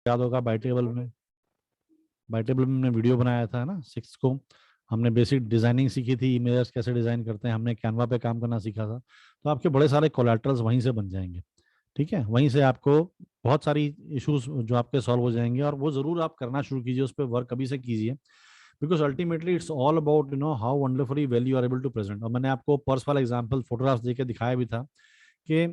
याद होगा बाइटेबल में हमने वीडियो बनाया था ना 6 को। हमने बेसिक डिजाइनिंग सीखी थी, इमेजेस कैसे डिजाइन करते हैं, हमने कैनवा पे काम करना सीखा था। तो आपके बड़े सारे कोलैटरल्स वहीं से बन जाएंगे। ठीक है, वहीं से आपको बहुत सारी इश्यूज जो आपके सॉल्व हो जाएंगे, और वो जरूर आप करना शुरू कीजिए, उस पर वर्क अभी से कीजिए। Because ultimately it's all about how wonderfully well you are able to present. और मैंने आपको पर्स वाला एग्जाम्पल फोटोग्राफ्स देके दिखाया भी था कि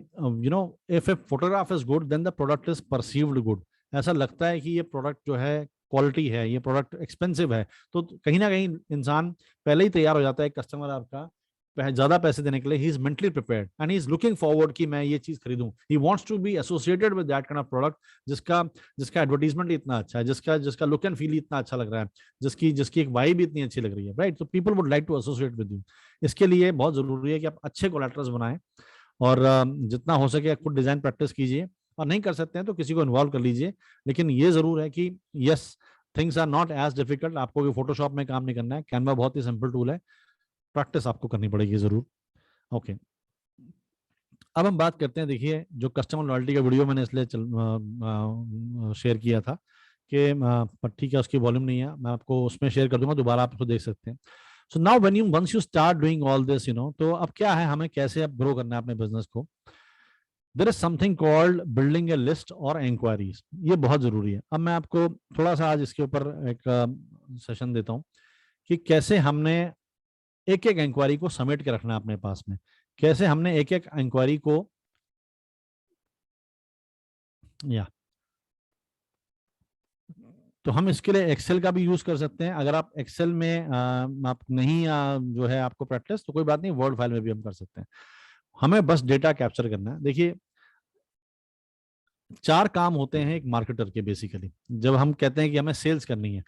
if a photograph is good then the product is perceived good. ऐसा लगता है कि ये प्रोडक्ट जो है क्वालिटी है, ये प्रोडक्ट एक्सपेंसिव है, तो कहीं ना कहीं इंसान पहले ही तैयार हो जाता है, कस्टमर आपका ज्यादा पैसे देने के लिए। He is mentally prepared and he is looking forward कि मैं ये चीज खरीदूं। He wants to be associated with that kind of product, जिसका जिसका एडवर्टीजमेंट इतना अच्छा है, जिसका जिसका लुक एंड फील इतना अच्छा लग रहा है, जिसकी जिसकी एक वाइब इतनी अच्छी लग रही है, राइट? तो people would like to associate with you. इसके लिए बहुत जरूरी है कि आप अच्छे कोलैटरल्स बनाएं, और जितना हो सके खुद डिजाइन प्रैक्टिस कीजिए, और नहीं कर सकते हैं तो किसी को इन्वॉल्व कर लीजिए। लेकिन ये जरूर है कि yes, things are not as difficult. आपको भी फोटोशॉप में काम नहीं करना है, कैनवा बहुत ही सिंपल टूल है, प्रैक्टिस आपको करनी पड़ेगी जरूर। ओके, अब हम बात करते हैं। देखिए, जो कस्टमर लॉयल्टी का वीडियो मैंने इसलिए शेयर किया था कि पर ठीक है, उसकी वॉल्यूम नहीं है, मैं आपको उसमें शेयर कर दूंगा, दोबारा आप उसको देख सकते हैं। So now when you once you start doing all this, तो अब क्या है, हमें कैसे अब ग्रो करना है अपने बिजनेस को। There is something called building a list और इंक्वायरीज। ये बहुत जरूरी है। अब मैं आपको थोड़ा सा आज इसके ऊपर एक सेशन देता हूँ कि कैसे हमने एक एक इंक्वायरी को समेट के रखना है अपने पास में, कैसे हमने एक एक इंक्वायरी को या तो हम इसके लिए एक्सेल का भी यूज कर सकते हैं। अगर आप एक्सेल में आप नहीं जो है आपको प्रैक्टिस, तो कोई बात नहीं, वर्ड फाइल में भी हम कर सकते हैं। हमें बस डेटा कैप्चर करना है। देखिए, 4 काम होते हैं एक मार्केटर के बेसिकली, जब हम कहते हैं कि हमें सेल्स करनी है।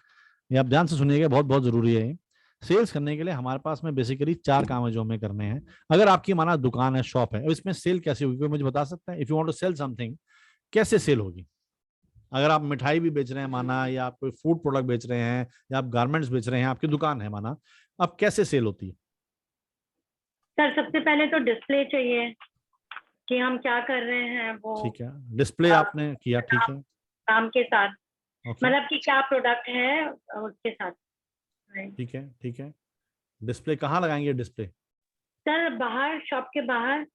ये आप ध्यान से सुनिएगा, बहुत बहुत जरूरी है। सेल्स करने के लिए हमारे पास में बेसिकली 4 काम है जो हमें करने हैं। अगर आपकी माना दुकान है, शॉप है, और इसमें सेल कैसे होगी, कोई मुझे बता सकता है? If you want to sell something, कैसे सेल होगी? अगर आप मिठाई भी बेच रहे हैं माना, या आप कोई फूड प्रोडक्ट बेच रहे हैं, या आप गारमेंट्स बेच रहे हैं, आपकी दुकान है माना, अब कैसे सेल होती है? सर सबसे पहले तो डिस्प्ले चाहिए कि हम क्या कर रहे हैं वो। ठीक है, डिस्प्ले आपने किया, ठीक है, काम के साथ, ओके, मतलब कि क्या प्रोडक्ट है उसके साथ। ठीक है, ठीक है। डिस्प्ले कहाँ लगाएंगे डिस्प्ले? सर बाहर, शॉप के बाहर।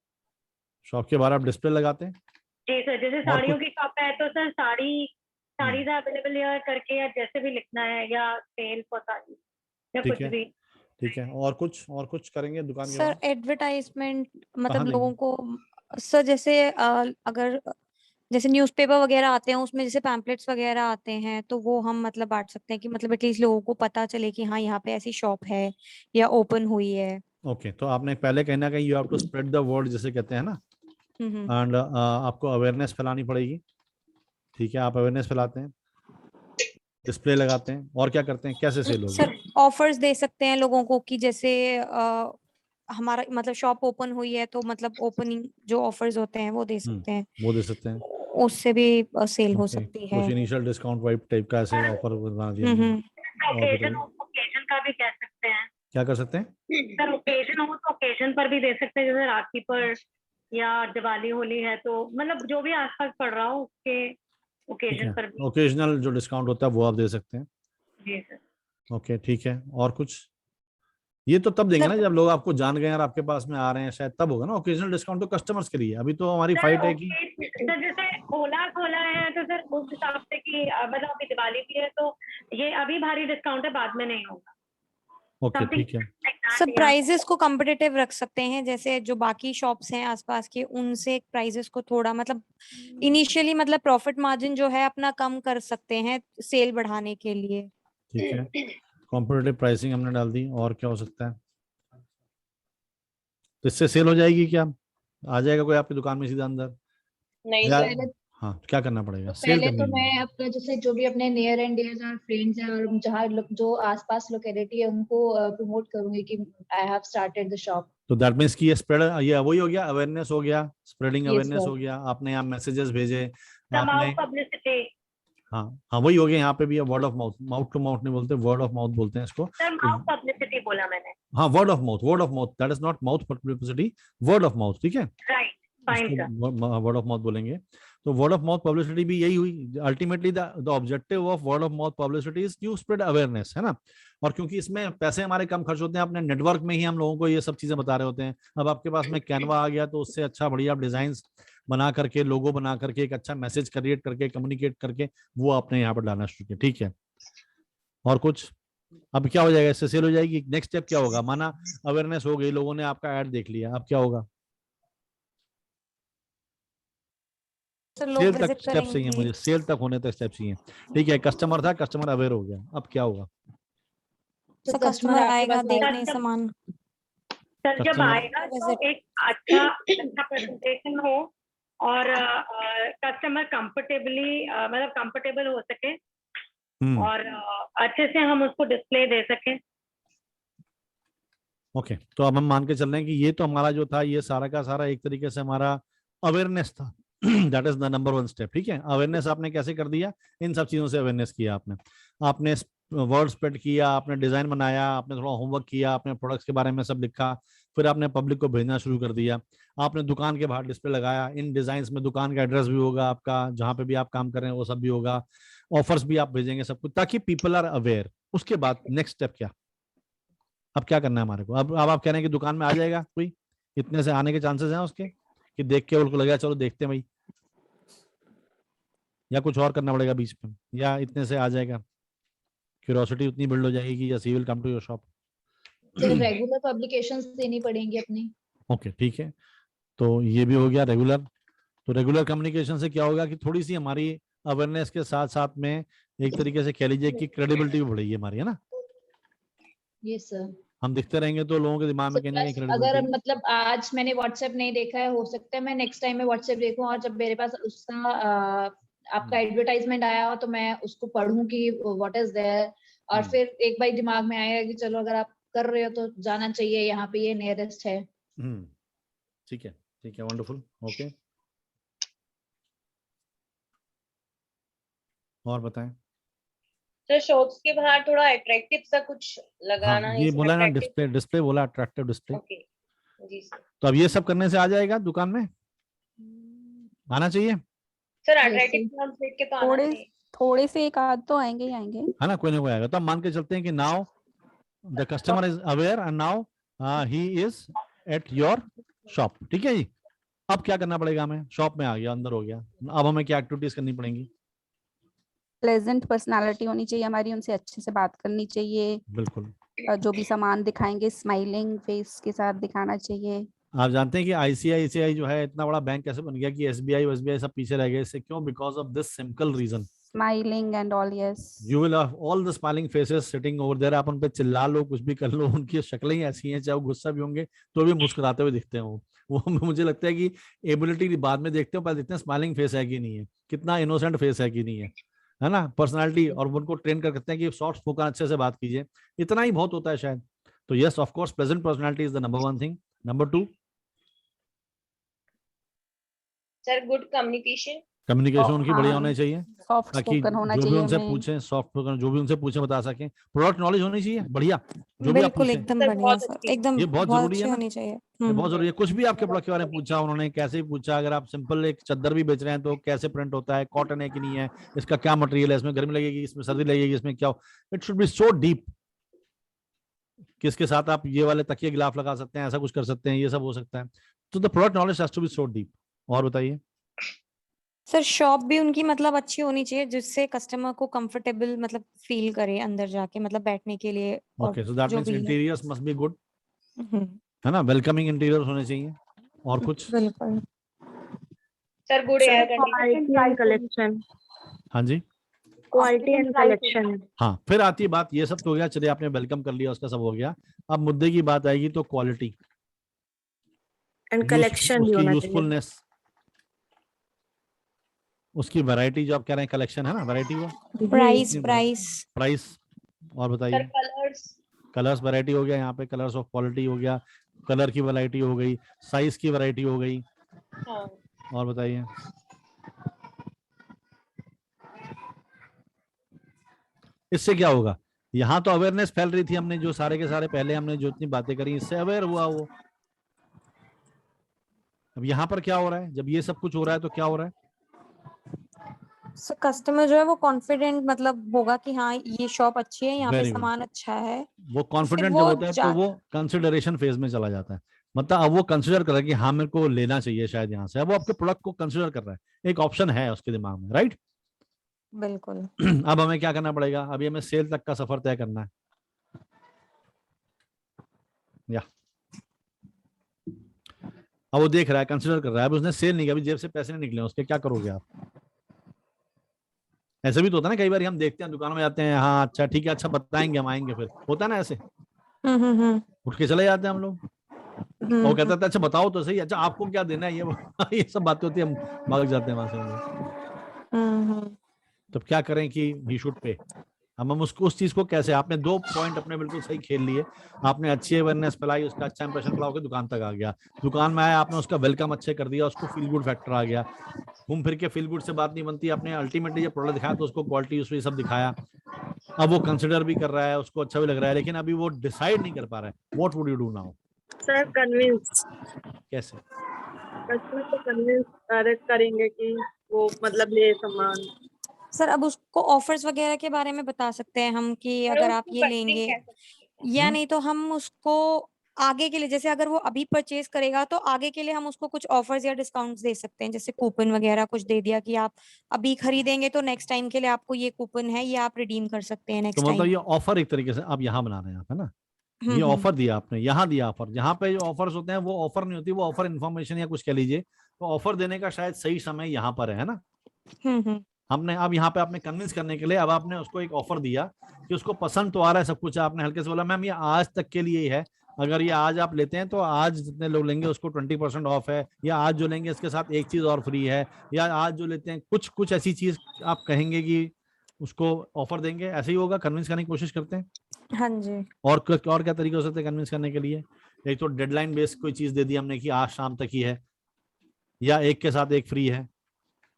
शॉप के बाहर आप डिस्प्ले लगाते हैं? जी सर, जैसे और साड़ियों कुछ? की शॉप है तो सर साड़ीज अवेलेबल है करके, या जैसे भी लिखना है, या सेल फॉर साड़ी, या ठीक कुछ है, भी। ठीक है। और कुछ करेंगे दुकान के सर बाहर? एडवर्टाइजमेंट, कहाँ मतलब देंगे? लोगों को सर, जैसे अगर जैसे न्यूज़पेपर वगैरह आते हैं उसमें जैसे पैम्पलेट्स वगैरह आते हैं, तो वो हम मतलब बांट सकते हैं कि मतलब एटलीस्ट लोगों को पता चले कि हाँ यहाँ पे ऐसी शॉप है या ओपन हुई है। ओके, तो आपने पहले कहना कहीं you have to spread the word, जिसे कहते हैं ना, हम्म। एंड आपको अवेयरनेस फैलानी पड़ेगी। ठीक है, आप अवेयरनेस फैलाते हैं, डिस्प्ले लगाते हैं, और क्या करते हैं, कैसे सेल होगी? सर ऑफर्स दे सकते हैं लोगों को कि जैसे हमारा मतलब शॉप ओपन हुई है तो मतलब ओपनिंग जो ऑफर्स होते हैं वो दे सकते हैं, वो दे सकते हैं। उससे भी सेल हो ओके, सकती कुछ है। इनिशियल डिस्काउंट वाइप टाइप का ऐसे ऑफर बना दिया हमने। हम्म। और ओकेजन बताइए, ओकेजन का भी कह सकते हैं क्या कर सकते हैं? सर। ओकेजन हो तो ओकेजन पर भी दे सकते हैं, जैसे राखी पर या दिवाली होली है, तो मतलब जो भी आसपास पड़ रहा हो उसके ठीक ओकेजन है, पर भी। ओकेजनल जो डिस्काउंट होता है वो आप दे सकते हैं। जी सर। ओके, ठीक है। और कुछ? ये तो तब देंगे सर ना जब लोग आपको जान गए और आपके पास में आ रहे हैं, शायद तब होगा ना। ओकेजनल डिस्काउंट तो कस्टमर्स के लिए, अभी तो हमारी फाइट है कि सर जैसे खोला खोला है तो सर उस हिसाब से कि मतलब अभी दिवाली भी है तो ये अभी भारी डिस्काउंट है, बाद में नहीं होगा। ओके, ठीक है, सब प्राइजेस को कम्पिटिटिव रख सकते हैं, जैसे जो बाकी शॉप्स हैं आसपास के उनसे प्राइजेस को थोड़ा मतलब इनिशियली मतलब प्रॉफिट मार्जिन जो है अपना कम कर सकते हैं सेल बढ़ाने के लिए। ठीक है। कॉम्पिटिटिव प्राइसिंग हमने डाल दी, और क्या हो सकता है? तो इससे सेल हो जाएगी क्या? आ जाएगा कोई आपकी दुकान में सीधा अंदर? नहीं या पहले हाँ, क्या करना पड़ेगा? तो सेल पहले करनी तो है। मैं अपना जैसे जो भी अपने नियर एंड डियर्स और फ्रेंड्स हैं और जहाँ जो आसपास लोकेलिटी है उनको प्रमोट करूंगी कि I have started the shop. तो दैट मीन्स कि ये स्प्रेड, ये वही हो गया, अवेयरनेस हो गया, स्प्रेडिंग यस अवेयरनेस सर। हो गया। आपने यहाँ मैसेजेस भेजे, आपने, माउथ पब्लिसिटी। हाँ हाँ, वही हो गया। यहाँ पे भी word of mouth, mouth to mouth नहीं बोलते, वर्ड ऑफ माउथ बोलते हैं इसको। सर माउथ पब्लिसिटी बोला मैंने। हाँ, word of mouth, word of mouth, that is not mouth publicity, word of mouth, ठीक है। Right. Fine sir. Word of mouth बोलेंगे। तो वर्ड ऑफ माउथ पब्लिसिटी भी यही हुई। Ultimately the objective of word of mouth publicity is to spread awareness, है ना। और क्योंकि इसमें पैसे हमारे कम खर्च होते हैं, अपने नेटवर्क में ही हम लोगों को ये सब चीजें बता रहे होते हैं। अब आपके पास में कैनवा आ गया तो उससे अच्छा बढ़िया आप डिजाइन बना करके, लोगो बना करके, एक अच्छा मैसेज क्रिएट करके, कम्युनिकेट करके वो आपने यहाँ पर डालना शुरू किया। ठीक है, और कुछ? अब क्या हो जाएगा, इससे सेल हो जाएगी। नेक्स्ट स्टेप क्या होगा? माना अवेयरनेस हो गई, लोगों ने आपका ऐड देख लिया, अब क्या होगा? सर लोग सेल तक विजिट स्टेप चाहिए करेंगे। मुझे, सेल तक होने तक स्टेप चाहिए। ठीक है, कस्टमर था, कस्टमर अवेयर हो गया, अब क्या होगा? तो सर कस्टमर कस्टमर आपके आएगा पास देखने आएगा। सामान। सर जब कस्टमर आएगा तो विजिट। एक अच्छा प्रेजेंटेशन हो और कस्टमर कंफर्टेबली मतलब कंफर्टेबल हो सके और अच्छे से हम उसको डिस्प्ले दे सकें। ओके, तो अब हम मान के चल रहे हैं कि ये तो हमारा जो था, ये सारा का सारा एक तरीके से हमारा अवेयरनेस था। That is the number 1 step. ठीक है, अवेयरनेस आपने कैसे कर दिया? इन सब चीजों से अवेयरनेस किया आपने वर्ड स्प्रेड किया, आपने डिजाइन बनाया, आपने थोड़ा होमवर्क किया, आपने प्रोडक्ट्स के बारे में सब लिखा, फिर आपने पब्लिक को भेजना शुरू कर दिया, आपने दुकान के बाहर डिस्प्ले लगाया। इन डिजाइन में दुकान का एड्रेस भी होगा आपका, जहां पे भी आप काम कर रहे हैं वो सब भी होगा, ऑफर्स भी आप भेजेंगे, सब कुछ, ताकि पीपल आर अवेयर। उसके बाद नेक्स्ट स्टेप क्या? अब क्या करना है हमारे को? अब आप कह रहे हैं कि दुकान में आ जाएगा कोई, इतने से आने के चांसेस हैं उसके कि देख के उनको लगेगा चलो देखते हैं भाई, या कुछ और करना पड़ेगा बीच में, या इतने से आ जाएगा, क्यूरियोसिटी उतनी बिल्ड हो जाएगी, या she will come to your shop? Regular publications देनी पड़ेंगी अपनी। ओके, ठीक है, तो ये भी हो गया रेगुलर। तो रेगुलर कम्युनिकेशन से क्या होगा कि थोड़ी सी हमारी अवेयरनेस के साथ साथ में एक तरीके से कह लीजिए कि क्रेडिबिलिटी भी बढ़ेगी हमारी, है ना। Yes sir. हम दिखते रहेंगे तो लोगों के दिमाग में कहीं ना कहीं अगर क्रेडिबिलिटी। मतलब आज मैंने व्हाट्सएप नहीं देखा है, हो सकता है मैं नेक्स्ट टाइम में व्हाट्सएप देखूं और जब मेरे पास उसका आपका एडवर्टाइजमेंट आया हो तो मैं उसको पढ़ूं कि व्हाट इज देयर, और फिर एक बार दिमाग में आएगा कि चलो अगर आप कर रहे हो तो जाना चाहिए, यहाँ पे ये नियरेस्ट है। ठीक है, ठीक है, वंडरफुल। ओके, और बताएं। तो शॉप्स के बाहर थोड़ा अट्रैक्टिव सा कुछ लगाना हाँ, है, ये बोला ना, attractive- डिस्प्ले बोला, अट्रैक्टिव डिस्प्ले। ओके जी सर। तो अब ये सब करने से आ जाएगा दुकान में, आना चाहिए, सर Yes, अट्रैक्टिव sir. नाम देख के तो आना थोड़े चाहिए। थोड़े से एक आध तो आएंगे ही आएंगे। है ना, कोई ना कोई आएगा। तो हम मान के चलते हैं कि now the customer is aware and now he is at your shop. ठीक है जी, अब क्या करना पड़ेगा हमें? शॉप में आ गया, अंदर हो गया, अब हमें क्या एक्टिविटीज करनी पड़ेंगी? प्लेजेंट पर्सनालिटी होनी चाहिए हमारी, उनसे अच्छे से बात करनी चाहिए। बिल्कुल। जो भी सामान दिखाएंगे स्माइलिंग फेस के साथ दिखाना चाहिए। आप जानते हैं कि आईसीआईसीआई जो है इतना बड़ा बैंक कैसे बन गया कि एसबीआई सब पीछे रह गए इससे? क्यों? Because of this simple reason, smiling and all. Yes, you will have all the smiling faces sitting over there. आप उन पे चिल्ला लो, कुछ भी कर लो, उनकी शक्लें ही ऐसी हैं, चाहे वो गुस्सा भी होंगे तो भी मुस्कुराते हुए दिखते हैं वो मुझे लगता है कि एबिलिटी बाद में देखते हो, पहले देखते हैं स्माइलिंग फेस है कि नहीं है, कितना इनोसेंट फेस है कि नहीं है ना, पर्सनालिटी। और उनको ट्रेन कर सकते हैं कि सॉफ्ट स्पोकन अच्छे से बात कीजिए, इतना ही बहुत होता है शायद। तो yes, of course present personality is the number 1 thing. Number 2, sir good communication. Communication उनकी बढ़िया हाँ, होनी चाहिए, सॉफ्ट ताकि स्पोकन होना जो भी चाहिए उनसे उन्हें। पूछें, सॉफ्ट स्पोकन जो भी उनसे पूछें बता सकें। प्रोडक्ट नॉलेज होनी चाहिए बढ़िया, जो भी आप बिल्कुल पूछें, एकदम सर बढ़िया बहुत सर, अच्छी। एकदम ये बहुत बहुत जरूरी है अच्छी ना, होनी चाहिए। ये बहुत जरूरी है। कुछ भी आपके प्रोडक्ट के बारे में पूछा उन्होंने, कैसे भी पूछा, अगर आप सिंपल एक चादर भी बेच रहे हैं तो कैसे प्रिंट होता है, कॉटन है कि नहीं है, इसका क्या मटेरियल है, इसमें गर्मी लगेगी, इसमें सर्दी लगेगी, इसमें क्या हो, it should be so deep कि इसके साथ आप ये वाले तकिए गिलाफ लगा सकते हैं, ऐसा कुछ कर सकते हैं, ये सब हो सकता है। तो the product knowledge has to be so deep. और बताइए। सर शॉप भी उनकी मतलब अच्छी होनी चाहिए जिससे कस्टमर को कंफर्टेबल मतलब फील करे अंदर जाके, मतलब बैठने के लिए और ओके, सो दैट जो मींस भी है। इंटीरियर्स मस्ट बी गुड, हम्म, है ना, वेलकमिंग इंटीरियर्स होने चाहिए। और कुछ? बिल्कुल। Sir good air condition. Quality and collection. हाँ जी, क्वालिटी एंड कलेक्शन। हाँ, फिर आती है बात, ये सब तो हो गया, चलिए आपने वेलकम कर लिया, उसका सब हो गया। अब मुद्दे की बात आएगी तो क्वालिटी एंड कलेक्शन भी उसकी होना चाहिए। यूजफुलनेस, उसकी वैरायटी, जो आप कह रहे हैं कलेक्शन है ना, वैरायटी वो प्राइस प्राइस प्राइस। और सर बताइए। कलर्स। कलर्स वैरायटी हो गया, यहाँ पे कलर्स ऑफ क्वालिटी हो गया, कलर की वैरायटी हो गई, साइज की वैरायटी हो गई। हाँ और बताइए। इससे क्या होगा? यहाँ तो अवेयरनेस फैल रही थी, हमने जो सारे के सारे पहले हमने जो इतनी बातें करी, इससे अवेयर हुआ वो, अब यहाँ पर क्या हो रहा है, जब ये सब कुछ हो रहा है तो क्या हो रहा है? सो कस्टमर जो है वो कॉन्फिडेंट मतलब होगा कि हाँ ये शॉप अच्छी है, यहाँ पे वेरी गुड। सामान अच्छा है। वो फिर कॉन्फिडेंट जब वो होता है तो वो कंसिडरेशन फेज में चला जाता है। मतलब अब वो कंसिडर कर रहा है कि हाँ मेरे को लेना चाहिए शायद यहाँ से, अब वो आपके प्रोडक्ट को कंसिडर कर रहा है, एक ऑप्शन है उसके दिमाग में, राइट? बिल्कुल। अब हमें क्या करना पड़ेगा, अभी हमें सेल तक का सफर तय करना है। या अब वो देख रहा है, कंसिडर कर रहा है, अभी उसने सेल नहीं किया, अभी जेब से पैसे नहीं निकले उसके, क्या करोगे आप? ऐसे भी तो होता है ना, कई बार हम देखते हैं दुकानों में जाते हैं, हाँ अच्छा ठीक है, अच्छा बताएंगे हम आएंगे, फिर होता है ना ऐसे, उठ के चले जाते हैं हम लोग। और वो कहता था अच्छा बताओ तो सही, अच्छा आपको क्या देना है, ये सब बातें होती है, हम भाग जाते हैं वहां से हम लोग। तब क्या करें कि ही शुड पे। हम उसको उस चीज को कैसे, आपने 2 पॉइंट अपने बिल्कुल सही खेल लिए, आपने अच्छी अवेयरनेस फैलाई, उसका अच्छा इंप्रेशन पड़ा, होकर दुकान तक आ गया, दुकान में आया, आपने उसका वेलकम अच्छे कर दिया, उसको फील गुड फैक्टर आ गया। घूम फिर के फील गुड से बात नहीं बनती, आपने अल्टीमेटली जब प्रोडक्ट दिखाया तो उसको क्वालिटी उसमें सब दिखाया, अब वो कंसिडर भी कर रहा है, उसको अच्छा भी लग रहा है, लेकिन अभी वो डिसाइड नहीं कर पा रहा है। What would you do now? Sir convince, कैसे? कस्टमर को कन्विंस करेंगे कि वो मतलब ले सामान। सर अब उसको ऑफर्स वगैरह के बारे में बता सकते हैं हम कि और अगर आप उसको ये bargaining लेंगे, कैसे करते या नहीं तो हम उसको आगे के लिए, जैसे अगर वो अभी परचेज करेगा तो आगे के लिए हम उसको कुछ ऑफर्स या डिस्काउंट्स दे सकते हैं, जैसे कूपन वगैरह कुछ दे दिया कि आप अभी खरीदेंगे तो नेक्स्ट टाइम के लिए आपको ये कूपन है, ये आप रिडीम कर सकते हैं तो नेक्स्ट मतलब टाइम। ये ऑफर एक तरीके से आप यहाँ बना रहे हैं आप, है ना? ये ऑफर दिया आपने, यहाँ दिया ऑफर, जहाँ पे जो ऑफर्स होते हैं वो ऑफर नहीं होती, वो ऑफर इन्फॉर्मेशन या कुछ कह लीजिए, तो ऑफर देने का शायद सही समय यहाँ पर है ना? हमने अब यहाँ पे आपने कन्विंस करने के लिए अब आपने उसको एक ऑफर दिया कि उसको पसंद तो आ रहा है सब कुछ, आपने हल्के से बोला मैम ये आज तक के लिए ही है, अगर ये आज आप लेते हैं तो आज जितने लोग लेंगे उसको 20% ऑफ है, या आज जो लेंगे इसके साथ एक चीज और फ्री है, या आज जो लेते हैं कुछ कुछ ऐसी चीज आप कहेंगे कि उसको ऑफर देंगे, ऐसे ही होगा, कन्विंस करने की कोशिश करते हैं। हाँ जी। और क्या तरीके हो सकते हैं कन्विंस करने के लिए? एक तो डेडलाइन बेस्ड कोई चीज दे दी हमने कि आज शाम तक ही है, या एक के साथ एक फ्री है,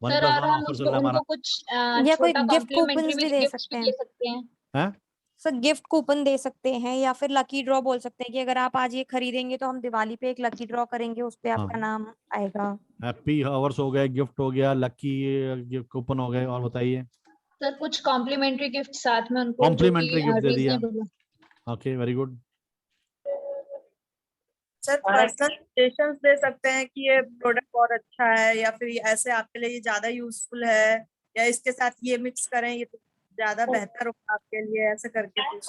सर और 1+1 हम ऑफर चल उसको रहा है हमारा। उनको कुछ या कोई छोटा गिफ्ट कूपन्स कॉम्प्लीमेंट्री भी दे गिफ्ट्स सकते भी हैं। दे सकते हैं। हैं? सर गिफ्ट कूपन दे सकते हैं, या फिर लकी ड्रॉ बोल सकते हैं कि अगर आप आज ये खरीदेंगे तो हम दिवाली पे एक लकी ड्रॉ करेंगे, उस पे आपका हाँ, नाम आएगा। हैप्पी आवर्स हो गए, गिफ्ट हो गया, लकी कूपन हो गए, और बताइए। सर कुछ कॉम्प्लीमेंट्री गिफ्ट साथ में उनको जो कि कॉम्प्लीमेंट्री गिफ्ट दे दिया, रीजनेबल हो। Okay very good. Sir personal suggestions दे सकते हैं कि ये प्रोडक्ट और अच्छा है, या फिर ऐसे आपके लिए ये ज्यादा यूजफुल है, या इसके साथ ये मिक्स करें ये तो ज्यादा बेहतर होगा आपके लिए, ऐसे करके कुछ।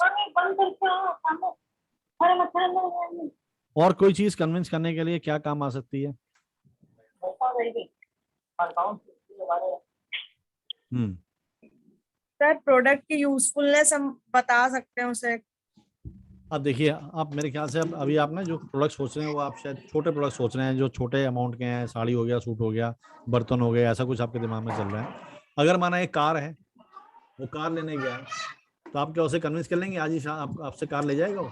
और कोई चीज कन्विंस करने के लिए क्या काम आ सकती है? सर प्रोडक्ट की यूजफुलनेस हम बता सकते हैं उसे। अब देखिए, आप मेरे ख्याल से अब अभी आप ना जो प्रोडक्ट सोच रहे हैं वो आप शायद छोटे प्रोडक्ट सोच रहे हैं, जो छोटे अमाउंट के हैं, साड़ी हो गया, सूट हो गया, बर्तन हो गए, ऐसा कुछ आपके दिमाग में चल रहा है। अगर माना एक कार है, वो कार लेने गया है, तो आप क्या उसे कन्विंस कर लेंगे आज ही आपसे कार ले जाएगा वो?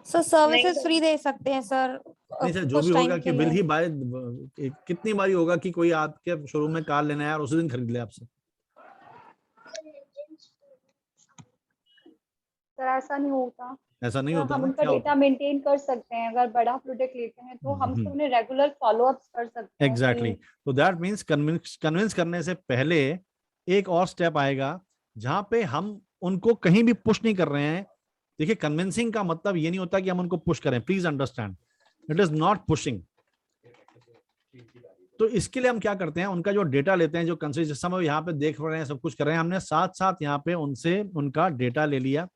सर सर्विसेज फ्री दे सकते हैं सर। नहीं सर, जो भी होगा कि विल ही बाय, कितनी बारी होगा कि कोई आपके शोरूम में कार लेने आया और उसी दिन खरीद ले आपसे? सर ऐसा नहीं होता, ऐसा नहीं होता हम ना, उनका क्या डेटा मेंटेन कर सकते हैं, अगर बड़ा प्रोडक्ट लेते हैं तो हम तो उन्हें रेगुलर फॉलोअप्स कर सकते हैं। एग्जैक्टली, तो दैट मीन्स कन्विंस करने से पहले एक और स्टेप आएगा जहां पे हम उनको कहीं भी पुश नहीं कर रहे हैं। देखिए, कन्विंसिंग का मतलब ये नहीं होता कि हम उनको पुश करें, please understand, it is not pushing. तो इसके लिए हम क्या करते हैं, उनका जो डेटा लेते हैं, जो कंसिडर जिस समय यहाँ पे देख रहे हैं, सब कुछ कर रहे हैं, हमने साथ साथ यहाँ पे उनसे उनका डेटा ले लिया।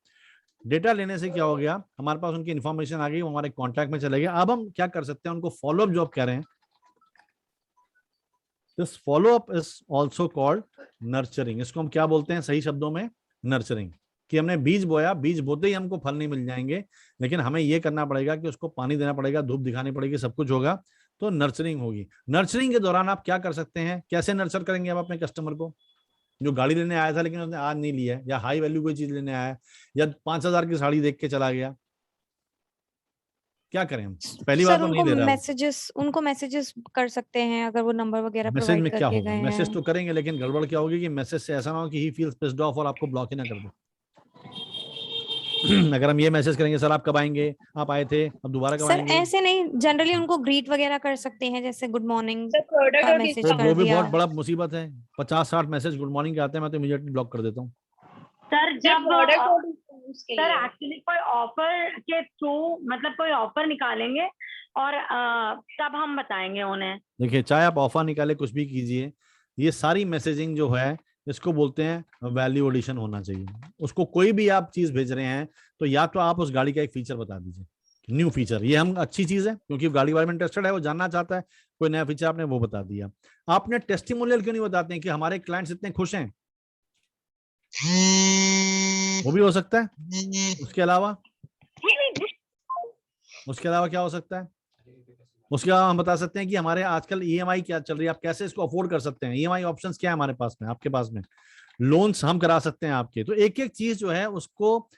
डेटा लेने से क्या हो गया, हमारे पास उनकी इन्फॉर्मेशन आ गई, वो हमारे कॉन्टैक्ट में चले गए। अब हम क्या कर सकते हैं, उनको फॉलोअप जो आप कह रहे हैं, this follow up is also called nurturing. इसको हम क्या बोलते हैं सही शब्दों में? नर्चरिंग। कि हमने बीज बोया, बीज बोते ही हमको फल नहीं मिल जाएंगे, लेकिन हमें ये करना पड़ेगा कि उसको पानी देना पड़ेगा, धूप दिखानी पड़ेगी, सब कुछ होगा, तो नर्चरिंग होगी। नर्चरिंग के दौरान आप क्या कर सकते हैं, कैसे नर्चर करेंगे आप अपने कस्टमर को? जो गाड़ी लेने आया था लेकिन उसने आज नहीं लिया, या हाई वैल्यू कोई चीज लेने आया, या 5,000 की साड़ी देख के चला गया, क्या करें हम? पहली बार तो नहीं ले रहा। उनको मैसेजेस कर सकते हैं अगर वो नंबर वगैरह मैसेज प्रोवाइड में क्या करके होगा, गए मैसेज हैं। तो करेंगे, लेकिन गड़बड़ क्या होगी कि मैसेज से ऐसा ना हो कि ही फील्स पिस्ड ऑफ और आपको ब्लॉक ही ना कर दे। अगर हम ये मैसेज करेंगे सर आप कब आएंगे, आप आए थे, अब दोबारा कब सर आएंगे, ऐसे नहीं, जनरली उनको ग्रीट वगैरह कर सकते हैं, जैसे गुड मॉर्निंग सर प्रोडक्ट का और मैसेज डिस्काउंट। कर वो भी दिया। बहुत बड़ा मुसीबत है। 50-60 मैसेज गुड मॉर्निंग के आते हैं, मैं तो इमीडिएटली ब्लॉक कर देता हूँ। सर सर जब प्रोडक्ट और डिस्काउंट्स के सर लिए एक्चुअली कोई ऑफर के थ्रू मतलब कोई ऑफर निकालेंगे और तब हम बताएंगे उन्हें। देखिए चाहे आप ऑफर निकाले कुछ भी कीजिए, ये सारी मैसेजिंग जो है इसको बोलते हैं वैल्यू एडिशन होना चाहिए। उसको कोई भी आप चीज भेज रहे हैं तो या तो आप उस गाड़ी का एक फीचर बता दीजिए, न्यू फीचर, ये हम अच्छी चीज है क्योंकि गाड़ी वाले में इंटरेस्टेड है, वो जानना चाहता है, कोई नया फीचर आपने वो बता दिया। आपने टेस्टिमोनियल क्यों नहीं बताते हैं कि हमारे क्लाइंट्स इतने खुश हैं, वो भी हो सकता है। उसके अलावा क्या हो सकता है, उसके अलावा हम बता सकते हैं कि हमारे आजकल ईएमआई क्या चल रही है, आप कैसे इसको अफोर्ड कर सकते हैं, ईएमआई ऑप्शंस क्या है हमारे पास में, आपके पास में लोन्स हम करा सकते हैं आपके। तो एक एक चीज जो है उसको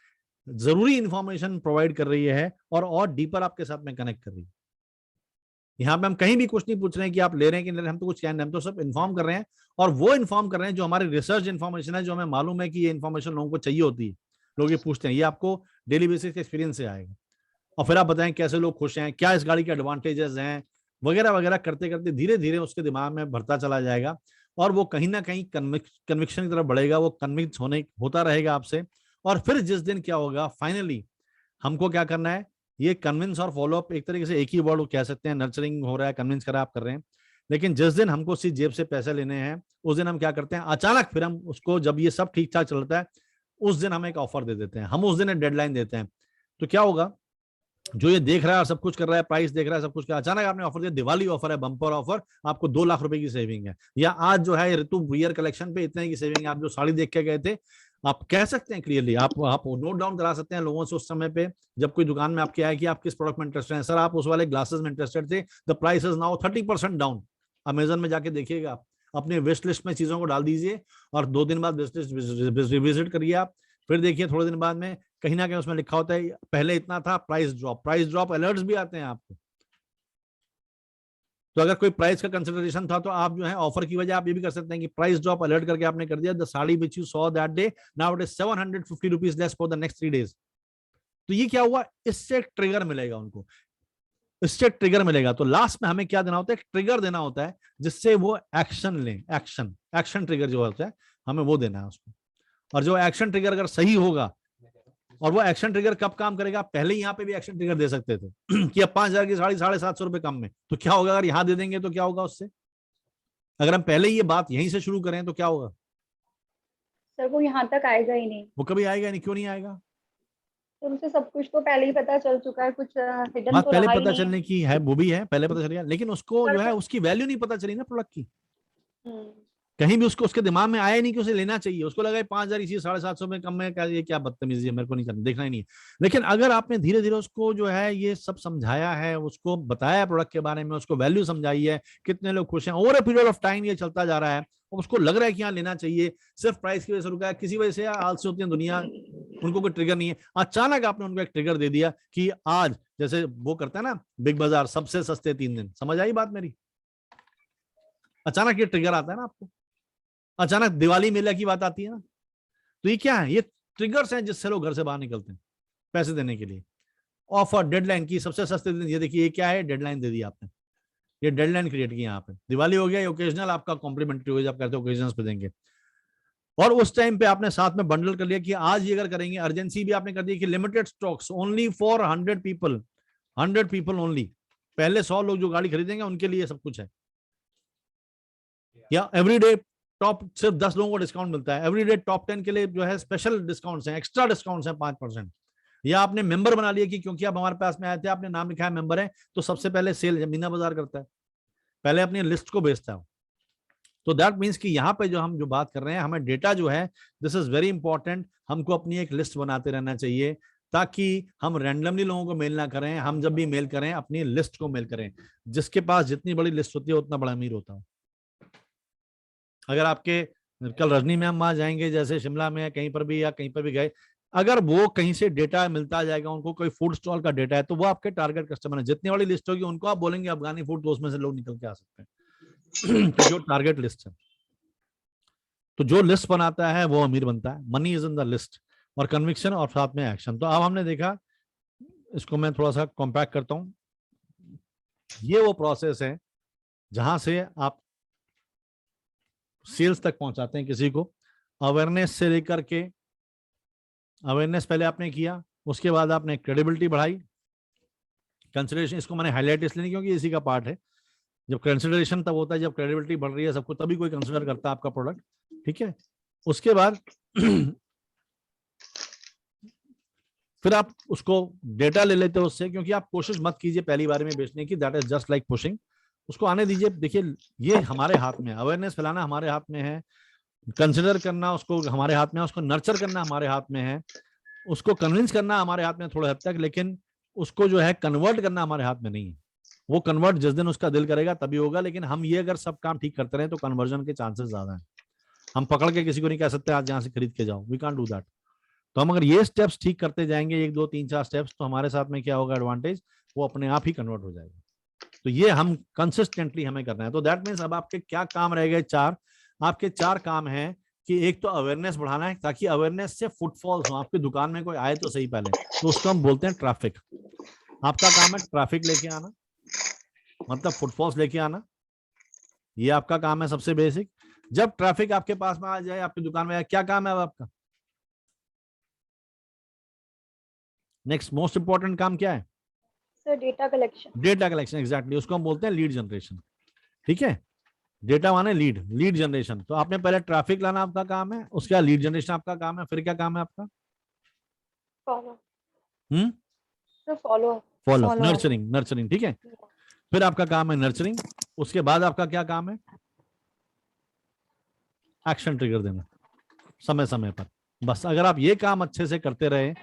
जरूरी इंफॉर्मेशन प्रोवाइड कर रही है और डीपर आपके साथ में कनेक्ट कर रही है। यहाँ पे हम कहीं भी कुछ नहीं पूछ रहे हैं कि आप ले रहे हैं कि नहीं ले रहे हैं, हम तो कुछ कह नहीं, हम तो सब इन्फॉर्म कर रहे हैं और वो इन्फॉर्म कर रहे हैं जो हमारी रिसर्च इन्फॉर्मेशन है, जो हमें मालूम है कि ये इन्फॉर्मेशन लोगों को चाहिए होती है। लोग ये पूछते हैं, ये आपको डेली बेसिस के एक्सपीरियंस से आएगा। और फिर आप बताएं कैसे लोग खुश हैं, क्या इस गाड़ी के एडवांटेजेस हैं, वगैरह वगैरह करते करते धीरे धीरे उसके दिमाग में भरता चला जाएगा और वो कहीं ना कहीं कन्विक्शन की तरफ बढ़ेगा, वो कन्विक्स होता रहेगा आपसे। और फिर जिस दिन क्या होगा, फाइनली हमको क्या करना है, ये कन्विंस और फॉलोअप एक तरीके से एक ही वर्ड कह सकते हैं, नर्चरिंग हो रहा है, कन्विंस करा आप कर रहे हैं। लेकिन जिस दिन हमको उसकी जेब से पैसे लेने हैं उस दिन हम क्या करते हैं, अचानक फिर हम उसको, जब ये सब ठीक ठाक चलता है उस दिन हम एक ऑफर दे देते हैं, हम उस दिन एक डेडलाइन देते हैं। तो क्या होगा, जो ये देख रहा है और सब कुछ कर रहा है, प्राइस देख रहा है, सब कुछ कर, अचानक आपने ऑफर दिया, दिवाली ऑफर है, बम्पर ऑफर, आपको 2 लाख रुपए की सेविंग है, या आज जो है ऋतु वियर कलेक्शन पे इतने की सेविंग है, आप जो साड़ी देख के गए थे, आप कह सकते हैं क्लियरली, आप नोट डाउन करा सकते हैं लोगों से उस समय पे जब कोई दुकान में आपके आए कि आप किस प्रोडक्ट में इंटरेस्टेड हैं। सर आप उस वाले ग्लासेस में इंटरेस्टेड थे, the price is now 30% down. Amazon में जाके देखिएगा, आप अपने विश लिस्ट में चीजों को डाल दीजिए और 2 दिन बाद विश लिस्ट रिविजिट करिए आप, फिर देखिए थोड़े दिन बाद में कहीं ना कहीं उसमें लिखा होता है पहले इतना था, प्राइस ड्रॉप अलर्ट्स भी आते हैं आपको। तो अगर कोई प्राइस का कंसिडरेशन था तो आप जो है ऑफर की वजह आप ये भी कर सकते हैं कि प्राइस ड्रॉप अलर्ट करके आपने कर दिया, the sari which you saw that day now it is 750 rupees less for the next 3 days। तो ये क्या हुआ, इससे ट्रिगर मिलेगा उनको, इससे ट्रिगर मिलेगा। तो लास्ट में हमें क्या देना होता है, ट्रिगर देना होता है जिससे वो एक्शन लें, एक्शन ट्रिगर जो होता है हमें वो देना है उसको। और जो एक्शन ट्रिगर अगर सही होगा, और वो एक्शन ट्रिगर कब काम करेगा, पहले यहाँ पे भी एक्शन ट्रिगर दे सकते थे कि अब 5,000 की साड़ी 750 रुपए कम में, तो क्या होगा अगर यहाँ दे देंगे तो क्या होगा उससे, अगर हम पहले ये बात यहीं से शुरू करें तो क्या होगा, सर वो यहाँ तक आएगा ही नहीं, वो कभी आएगा नहीं। क्यों नहीं आएगा, तो उनसे सब कुछ तो पहले ही पता चल चुका है, कुछ हिडन बात तो पहले रहा ही पता नहीं चलने की है, वो भी है, पहले पता चल गया, लेकिन उसको सर, जो है उसकी वैल्यू नहीं पता चली ना प्रोडक्ट की, हम्म, कहीं भी उसको उसके दिमाग में आया नहीं कि उसे लेना चाहिए, उसको लगा 5,000 इसी 750 में कम में, क्या ये क्या बदतमीजी है, मेरे को नहीं करना, देखना ही नहीं है। लेकिन अगर आपने धीरे धीरे उसको जो है ये सब समझाया है, उसको बताया प्रोडक्ट के बारे में, उसको वैल्यू समझाई है, कितने लोग खुश हैं, over a period of time ये चलता जा रहा है और उसको लग रहा है कि यहाँ लेना चाहिए, सिर्फ प्राइस की वजह से रुका है, किसी वजह से आलसी होती है दुनिया, उनको कोई ट्रिगर नहीं है, अचानक आपने उनको एक ट्रिगर दे दिया कि आज, जैसे वो करता है ना बिग बाजार, सबसे सस्ते 3 दिन, समझ आई बात मेरी, अचानक ये ट्रिगर आता है ना आपको, अचानक दिवाली मेला की बात आती है ना, तो ये क्या है, ये ट्रिगर्स हैं जिससे लोग घर से बाहर निकलते हैं पैसे देने के लिए। ऑफर डेडलाइन की, सबसे सस्ते दिन, ये देखिए ये क्या है, डेडलाइन दे दी आपने, ये डेडलाइन क्रिएट की यहाँ पे, दिवाली हो गया, ये ओकेजनल आपका कॉम्प्लीमेंट्री हो, आप कहते हो ओकेजनल्स पे देंगे, और उस टाइम पे आपने साथ में बंडल कर लिया कि आज ये अगर करेंगे, अर्जेंसी भी आपने कर दी कि limited stocks only for 100 people only, पहले 100 लोग जो गाड़ी खरीदेंगे उनके लिए सब कुछ है, या एवरीडे टॉप सिर्फ 10 लोगों को डिस्काउंट मिलता है, एवरीडे टॉप 10 के लिए जो है स्पेशल डिस्काउंट्स हैं, एक्स्ट्रा डिस्काउंट्स हैं 5%, या आपने मेंबर बना लिया कि क्योंकि आप हमारे पास में आए थे, आपने नाम लिखा है मेंबर है, तो सबसे पहले सेल मीना बाजार करता है, पहले अपनी लिस्ट को बेचता है। तो दैट मीन्स कि यहाँ पे जो हम जो बात कर रहे हैं, हमें डेटा जो है, दिस इज वेरी इंपॉर्टेंट, हमको अपनी एक लिस्ट बनाते रहना चाहिए ताकि हम रैंडमली लोगों को मेल ना करें, हम जब भी मेल करें अपनी लिस्ट को मेल करें, जिसके पास जितनी बड़ी लिस्ट होती है उतना बड़ा अमीर होता है। अगर आपके कल रजनी मैम वहां जाएंगे, जैसे शिमला में कहीं पर भी या कहीं पर भी गए, अगर वो कहीं से डेटा मिलता जाएगा उनको, कोई फूड स्टॉल का डेटा है, तो वो आपके टारगेट कस्टमर है, जितनी बड़ी लिस्ट होगी उनको आप बोलेंगे अफगानी फूड, तो उसमें से लोग निकल के आ सकते हैं तो जो टारगेट लिस्ट है, तो जो लिस्ट बनाता है वो अमीर बनता है, money is in the list. और कन्विक्शन और साथ में एक्शन। तो अब हमने देखा, इसको मैं थोड़ा सा कॉम्पैक्ट करता हूं। ये वो प्रोसेस है जहां से आप सेल्स तक पहुंचाते हैं किसी को। अवेयरनेस से लेकर के, अवेयरनेस पहले आपने किया, उसके बाद आपने क्रेडिबिलिटी बढ़ाई, कंसिडरेशन, इसको मैंने हाईलाइट इसलिए नहीं क्योंकि इसी का पार्ट है। जब कंसिडरेशन तब होता है जब क्रेडिबिलिटी बढ़ रही है सबको, तभी कोई कंसिडर करता है आपका प्रोडक्ट, ठीक है। उसके बाद फिर आप उसको डेटा ले लेते हो उससे, क्योंकि आप कोशिश मत कीजिए पहली बार में बेचने की, that is just like pushing. उसको आने दीजिए। देखिए ये हमारे हाथ में है, अवेयरनेस फैलाना हमारे हाथ में है, कंसिडर करना उसको हमारे हाथ में है, उसको नर्चर करना हमारे हाथ में है, उसको कन्विंस करना हमारे हाथ में थोड़े हद तक, लेकिन उसको जो है कन्वर्ट करना हमारे हाथ में नहीं है। वो कन्वर्ट जिस दिन उसका दिल करेगा तभी होगा, लेकिन हम ये अगर सब काम ठीक करते रहे तो कन्वर्जन के चांसेस ज्यादा हैं। हम पकड़ के किसी को नहीं कह सकते आज यहाँ से खरीद के जाओ, वी कांट डू दैट। तो हम अगर ये स्टेप्स ठीक करते जाएंगे, 1 2 3 4 स्टेप्स, तो हमारे साथ में क्या होगा एडवांटेज, वो अपने आप ही कन्वर्ट हो जाएगा। तो ये हम कंसिस्टेंटली हमें करना है। तो दैट मीन्स अब आपके क्या काम रह गए, 4। आपके 4 काम हैं कि एक तो अवेयरनेस बढ़ाना है, ताकि अवेयरनेस से फुटफॉल्स हो, आपकी दुकान में कोई आए तो सही पहले, तो उसको हम बोलते हैं ट्रैफिक। आपका काम है ट्रैफिक लेके आना, मतलब फुटफॉल्स लेके आना, ये आपका काम है सबसे बेसिक। जब ट्रैफिक आपके पास में आ जाए, आपकी दुकान में आए, क्या काम है अब आपका? नेक्स्ट मोस्ट इंपॉर्टेंट काम क्या है? Sir data collection. Data collection, exactly, उसको हम बोलते हैं लीड जनरेशन, ठीक है। डेटा माने लीड जनरेशन। तो आपने पहले ट्रैफिक लाना आपका काम है, उसके बाद लीड जनरेशन आपका काम है, फिर क्या काम है आपका? फॉलो। Sir follow. नर्चरिंग, ठीक है। फिर आपका काम है नर्चरिंग, उसके बाद आपका क्या काम है? एक्शन ट्रिगर देना समय समय पर। बस अगर आप ये काम अच्छे से करते रहे,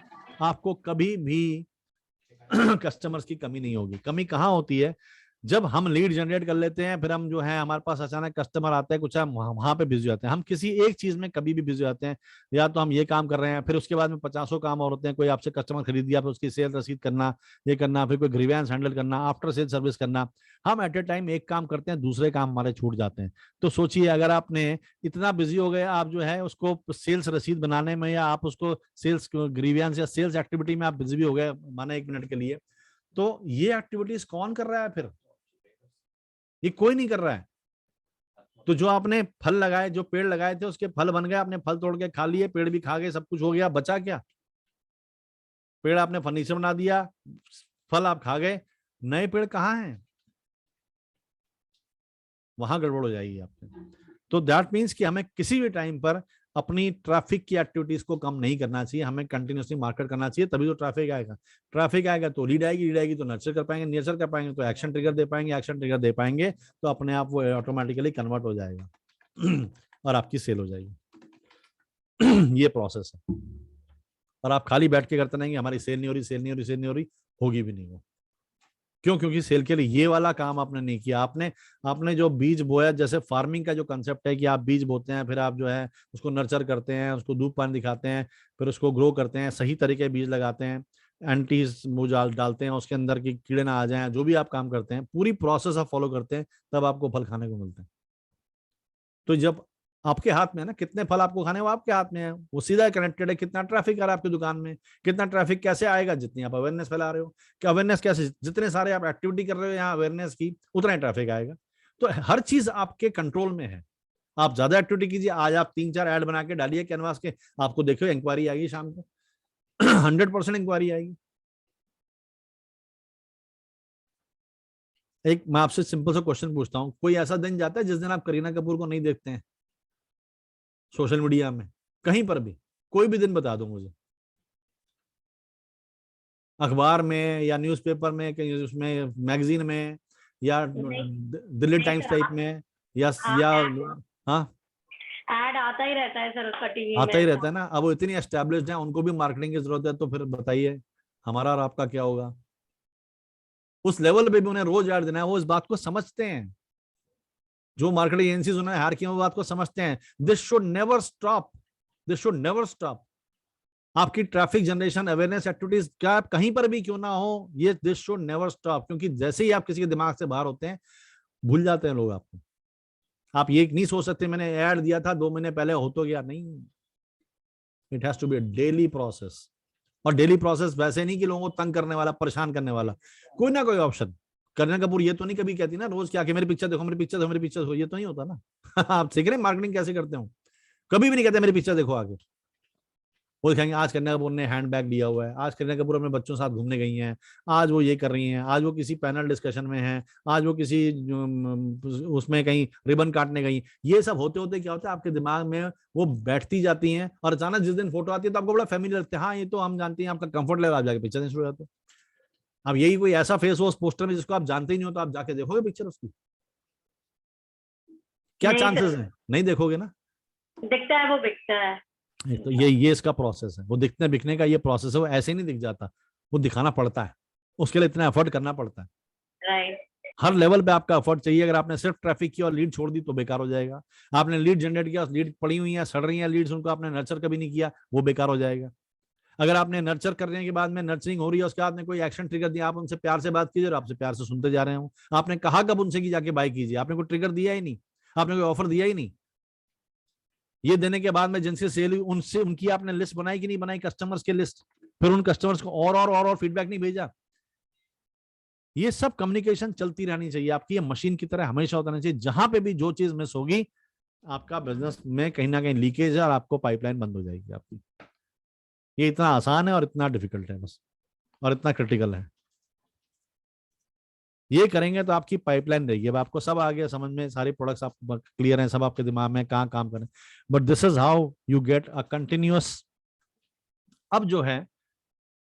आपको कभी भी कस्टमर्स की कमी नहीं होगी। कमी कहाँ होती है? जब हम लीड जनरेट कर लेते हैं, फिर हम जो है हमारे पास अचानक कस्टमर आते हैं, कुछ हम वहां पे बिजी होते हैं। हम किसी एक चीज में कभी भी बिजी होते हैं, या तो हम ये काम कर रहे हैं, फिर उसके बाद में 50 काम और होते हैं। कोई आपसे कस्टमर खरीद दिया, फिर उसकी सेल रसीद करना, ये करना, फिर कोई ग्रीवेंस हैंडल करना, आफ्टर सेल सर्विस करना। हम एट ए टाइम एक काम करते हैं, दूसरे काम हमारे छूट जाते हैं। तो सोचिए अगर आपने इतना बिजी हो गए, आप जो है उसको सेल्स रसीद बनाने में, या आप उसको सेल्स ग्रीवेंस या सेल्स एक्टिविटी में आप बिजी भी हो गए माना 1 मिनट के लिए, तो ये एक्टिविटीज कौन कर रहा है? फिर ये कोई नहीं कर रहा है। तो जो आपने फल लगाए, जो पेड़ लगाए थे, उसके फल बन गए, आपने फल तोड़ के खा लिए, पेड़ भी खा गए, सब कुछ हो गया, बचा क्या? पेड़ आपने फर्नीचर बना दिया, फल आप खा गए, नए पेड़ कहाँ हैं? वहां गड़बड़ हो जाएगी आपके। तो दैट मीन्स कि हमें किसी भी टाइम पर अपनी ट्रैफिक की एक्टिविटीज को कम नहीं करना चाहिए, हमें कंटिन्यूसली मार्केट करना चाहिए, तभी तो ट्रैफिक आएगा। ट्रैफिक आएगा तो लीड आएगी तो नर्चर कर पाएंगे, नर्चर कर पाएंगे तो एक्शन ट्रिगर दे पाएंगे, एक्शन ट्रिगर दे पाएंगे तो अपने आप वो ऑटोमेटिकली कन्वर्ट हो जाएगा और आपकी सेल हो जाएगी। ये प्रोसेस है। और आप खाली बैठ के करते नहीं, हमारी सेल नहीं हो रही, होगी भी नहीं वो। क्यों? क्योंकि सेल के लिए ये वाला काम आपने नहीं किया। आपने जो बीज बोया, जैसे फार्मिंग का जो कंसेप्ट है कि आप बीज बोते हैं, फिर आप जो है उसको नर्चर करते हैं, उसको धूप पानी दिखाते हैं, फिर उसको ग्रो करते हैं, सही तरीके बीज लगाते हैं, एंटीज डालते हैं उसके अंदर की कीड़े ना आ जाएं, जो भी आप काम करते हैं पूरी प्रोसेस आप फॉलो करते हैं, तब आपको फल खाने को मिलते हैं। तो जब आपके हाथ में है ना, कितने फल आपको खाने, वो आपके हाथ में है, वो सीधा कनेक्टेड है। कितना ट्रैफिक आ रहा है आपकी दुकान में, कितना ट्रैफिक कैसे आएगा? जितनी आप अवेयरनेस फैला रहे हो। कि अवेयरनेस कैसे, जितने सारे आप एक्टिविटी कर रहे हो यहाँ अवेयरनेस की, उतना ही ट्रैफिक आएगा। तो हर चीज आपके कंट्रोल में है। आप ज्यादा एक्टिविटी कीजिए, आज आप 3-4 ऐड बना के डालिए कैनवास के, आपको देखो इंक्वायरी आएगी शाम को 100% इंक्वायरी आएगी। एक मैं आपसे सिंपल सा क्वेश्चन पूछता हूँ, कोई ऐसा दिन जाता है जिस दिन आप करीना कपूर को नहीं देखते हैं सोशल मीडिया में, कहीं पर भी? कोई भी दिन बता दो मुझे, अखबार में या न्यूज़पेपर में, कहीं उसमें मैगजीन में, या दिल्ली टाइम्स टाइप में, या हाँ ऐड आता ही रहता है सर उसका टीवी में। आता ही रहता है ना। अब वो इतनी एस्टेब्लिश्ड है, उनको भी मार्केटिंग की जरूरत है, तो फिर बताइए हमारा और आपका क्या होगा? उस लेवल पे भी उन्हें रोज ऐड देना है, वो इस बात को समझते हैं। जो मार्केटिंग एजेंसीज उन्होंने हायर किया, वो बात को समझते हैं। This should never stop, this should never stop. आपकी ट्रैफिक जनरेशन अवेयरनेस एक्टिविटीज क्या कहीं पर भी क्यों ना हो, ये दिस शुड नेवर स्टॉप। क्योंकि जैसे ही आप किसी के दिमाग से बाहर होते हैं, भूल जाते हैं लोग आपको। आप ये नहीं सोच सकते मैंने ऐड दिया था 2 महीने पहले, हो तो गया नहीं। It has to be a daily process. और डेली प्रोसेस वैसे नहीं कि लोगों को तंग करने वाला, परेशान करने वाला, कोई ना कोई ऑप्शन। करीना कपूर ये तो नहीं कभी कहती ना रोज क्या कि मेरी पिक्चर देखो, मेरी पिक्चर देखो, मेरी पिक्चर देखो, ये तो नहीं होता ना। आप सीख रहे हैं मार्केटिंग कैसे करते हो? कभी भी नहीं कहते मेरी पिक्चर देखो आगे। वो दिखाएंगे आज करीना कपूर ने हैंडबैग लिया हुआ है, आज करीना कपूर अपने बच्चों के साथ घूमने गई हैं, आज वो ये कर रही हैं, आज वो किसी पैनल डिस्कशन में हैं, आज वो किसी उसमें कहीं रिबन काटने गई। ये सब होते होते क्या होता है आपके दिमाग में वो बैठती जाती हैं, और अचानक जिस दिन फोटो आती है तो आपको बड़ा फैमिली लगता है, हाँ ये तो हम जानते हैं, आपका कंफर्ट लेवल, आप जाके पिक्चर शुरू हो जाते हो। अब यही कोई ऐसा फेस हो उस पोस्टर में जिसको आप जानते ही नहीं हो, तो आप जाके देखोगे पिक्चर उसकी? क्या चांसेस है? नहीं देखोगे ना। दिखता है वो बिकता है। तो ये इसका प्रोसेस है। वो दिखने बिकने का ये प्रोसेस है, वो ऐसे ही नहीं दिख जाता, वो दिखाना पड़ता है, उसके लिए इतना एफर्ट करना पड़ता है। राइट। हर लेवल पे आपका एफर्ट चाहिए। अगर आपने सिर्फ ट्रैफिक की और लीड छोड़ दी तो बेकार हो जाएगा। आपने लीड जनरेट किया, लीड पड़ी हुई है, सड़ रही है लीड्स, उनको आपने नर्चर कभी नहीं किया, वो बेकार हो जाएगा। अगर आपने नर्चर करने के बाद में नर्चरिंग हो रही है, उसके बाद में कोई एक्शन ट्रिगर दिया, आप उनसे प्यार से बात कीजिए और आपसे प्यार से सुनते जा रहे हो। आपने कहा कब उनसे कि जाके बाय कीजिए? आपने कोई ट्रिगर दिया ही नहीं, आपने कोई ऑफर दिया ही नहीं। ये देने के बाद में जिनसे सेल हुई उनसे उनकी आपने लिस्ट बनाई कि नहीं बनाई, कस्टमर्स की लिस्ट, फिर उन कस्टमर्स को और फीडबैक नहीं भेजा। ये सब कम्युनिकेशन चलती रहनी चाहिए आपकी, ये मशीन की तरह हमेशा होता रहना चाहिए। जहां पे भी जो चीज मिस होगी, आपका बिजनेस में कहीं ना कहीं लीकेज है और आपको पाइपलाइन बंद हो जाएगी आपकी। ये इतना आसान है और इतना डिफिकल्ट है बस, और इतना क्रिटिकल है। ये करेंगे तो आपकी पाइपलाइन रहेगी। अब आपको सब आ गया समझ में, सारे प्रोडक्ट्स आप क्लियर हैं, सब आपके दिमाग में कहाँ काम करें, but this is how you get a continuous. अब जो है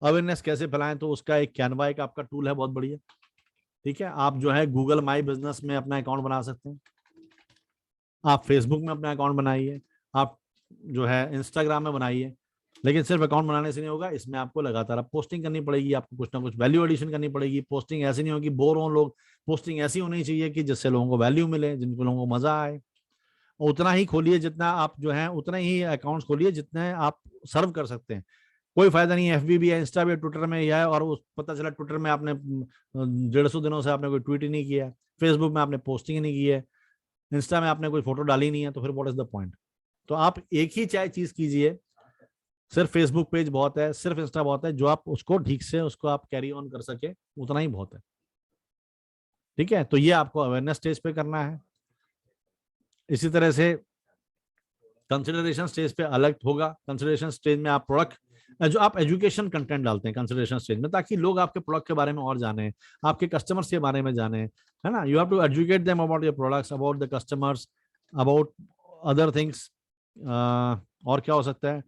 अवेयरनेस कैसे फैलाएं, तो उसका एक कैनवा एक आपका टूल है, बहुत बढ़िया। ठीक है, आप जो है गूगल माई बिजनेस में अपना अकाउंट बना सकते हैं, आप फेसबुक में अपना अकाउंट बनाइए, आप जो है इंस्टाग्राम में बनाइए। लेकिन सिर्फ अकाउंट बनाने से नहीं होगा, इसमें आपको लगातार आप पोस्टिंग करनी पड़ेगी, आपको कुछ ना कुछ वैल्यू एडिशन करनी पड़ेगी। पोस्टिंग ऐसी नहीं होगी बोर हो लोग, पोस्टिंग ऐसी होनी चाहिए कि जिससे लोगों को वैल्यू मिले, जिनको लोगों को मजा आए। उतना ही खोलिए जितना आप जो है, उतना ही अकाउंट्स खोलिए जितने आप सर्व कर सकते हैं। कोई फायदा नहीं है एफबी भी है, इंस्टा भी, ट्विटर में या है, और उस पता चला ट्विटर में आपने 150 दिनों से आपने कोई ट्वीट ही नहीं किया, फेसबुक में आपने पोस्टिंग ही नहीं की है, इंस्टा में आपने कोई फोटो डाली नहीं है, तो फिर व्हाट इज द पॉइंट? तो आप एक ही चाहे चीज कीजिए, सिर्फ फेसबुक पेज बहुत है, सिर्फ इंस्टा बहुत है, जो आप उसको ठीक से उसको आप कैरी ऑन कर सके उतना ही बहुत है। ठीक है, तो ये आपको अवेयरनेस स्टेज पे करना है। इसी तरह से कंसिडरेशन स्टेज पे अलग होगा। कंसिडरेशन स्टेज में आप प्रोडक्ट जो आप एजुकेशन कंटेंट डालते हैं कंसिडरेशन स्टेज में, ताकि लोग आपके प्रोडक्ट के बारे में और जाने, आपके कस्टमर्स के बारे में जाने, है ना। You have to educate them about your products, about the customers, about other things. और क्या हो सकता है,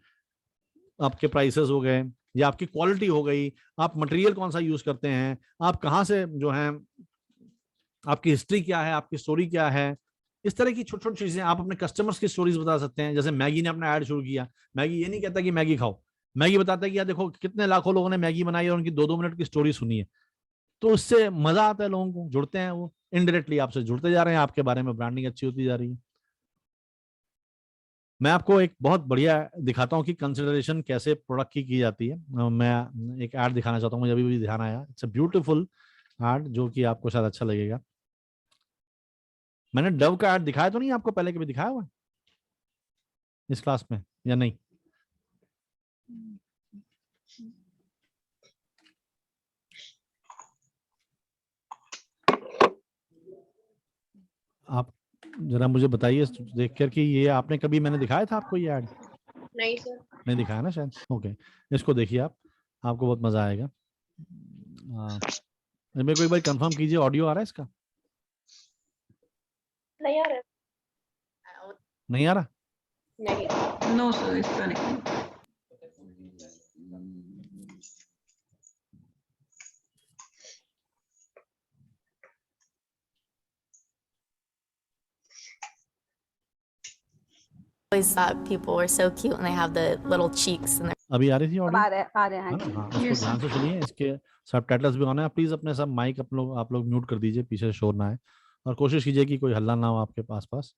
आपके प्राइसेस हो गए, या आपकी क्वालिटी हो गई, आप मटेरियल कौन सा यूज करते हैं, आप कहाँ से जो है, आपकी हिस्ट्री क्या है, आपकी स्टोरी क्या है। इस तरह की छोटी छोटी चीजें आप अपने कस्टमर्स की स्टोरीज बता सकते हैं। जैसे मैगी ने अपना ऐड शुरू किया, मैगी ये नहीं कहता कि मैगी खाओ, मैगी बताता है कि यार देखो कितने लाखों लोगों ने मैगी बनाई और उनकी 2-2 मिनट की स्टोरी सुनी है। तो उससे मजा आता है, लोगों को जुड़ते हैं, वो इनडायरेक्टली आपसे जुड़ते जा रहे हैं, आपके बारे में ब्रांडिंग अच्छी होती जा रही है। मैं आपको एक बहुत बढ़िया दिखाता हूँ कि कंसिडरेशन कैसे प्रोडक्ट की जाती है। मैं एक ऐड दिखाना चाहता हूँ, मुझे अभी भी ध्यान आया। इट्स अ ब्यूटीफुल ऐड जो कि आपको शायद अच्छा लगेगा। मैंने डव का ऐड दिखाया तो नहीं आपको, पहले कभी दिखाया हुआ इस क्लास में या नहीं? आप जरा मुझे बताइए देख कर कि ये आपने कभी, मैंने दिखाया था आपको ये ऐड? नहीं सर, नहीं दिखाया ना शायद। ओके, इसको देखिए आप, आपको बहुत मजा आएगा। मेरे को एक बार कंफर्म कीजिए, ऑडियो आ रहा है इसका? नहीं आ रहा। नहीं आ रहा? नहीं, नो सर, इसका नहीं। always thought people were so cute and they have the little cheeks and अभी आ रही थी ऑडियो? आ रहे हैं हाँ, इसको ध्यान से सुनिए, इसके सबटाइटल्स भी ऑन है। प्लीज अपने सब माइक आप लोग म्यूट कर दीजिए, पीछे शोर ना आए, और कोशिश कीजिए कि कोई हल्ला ना हो आपके पास।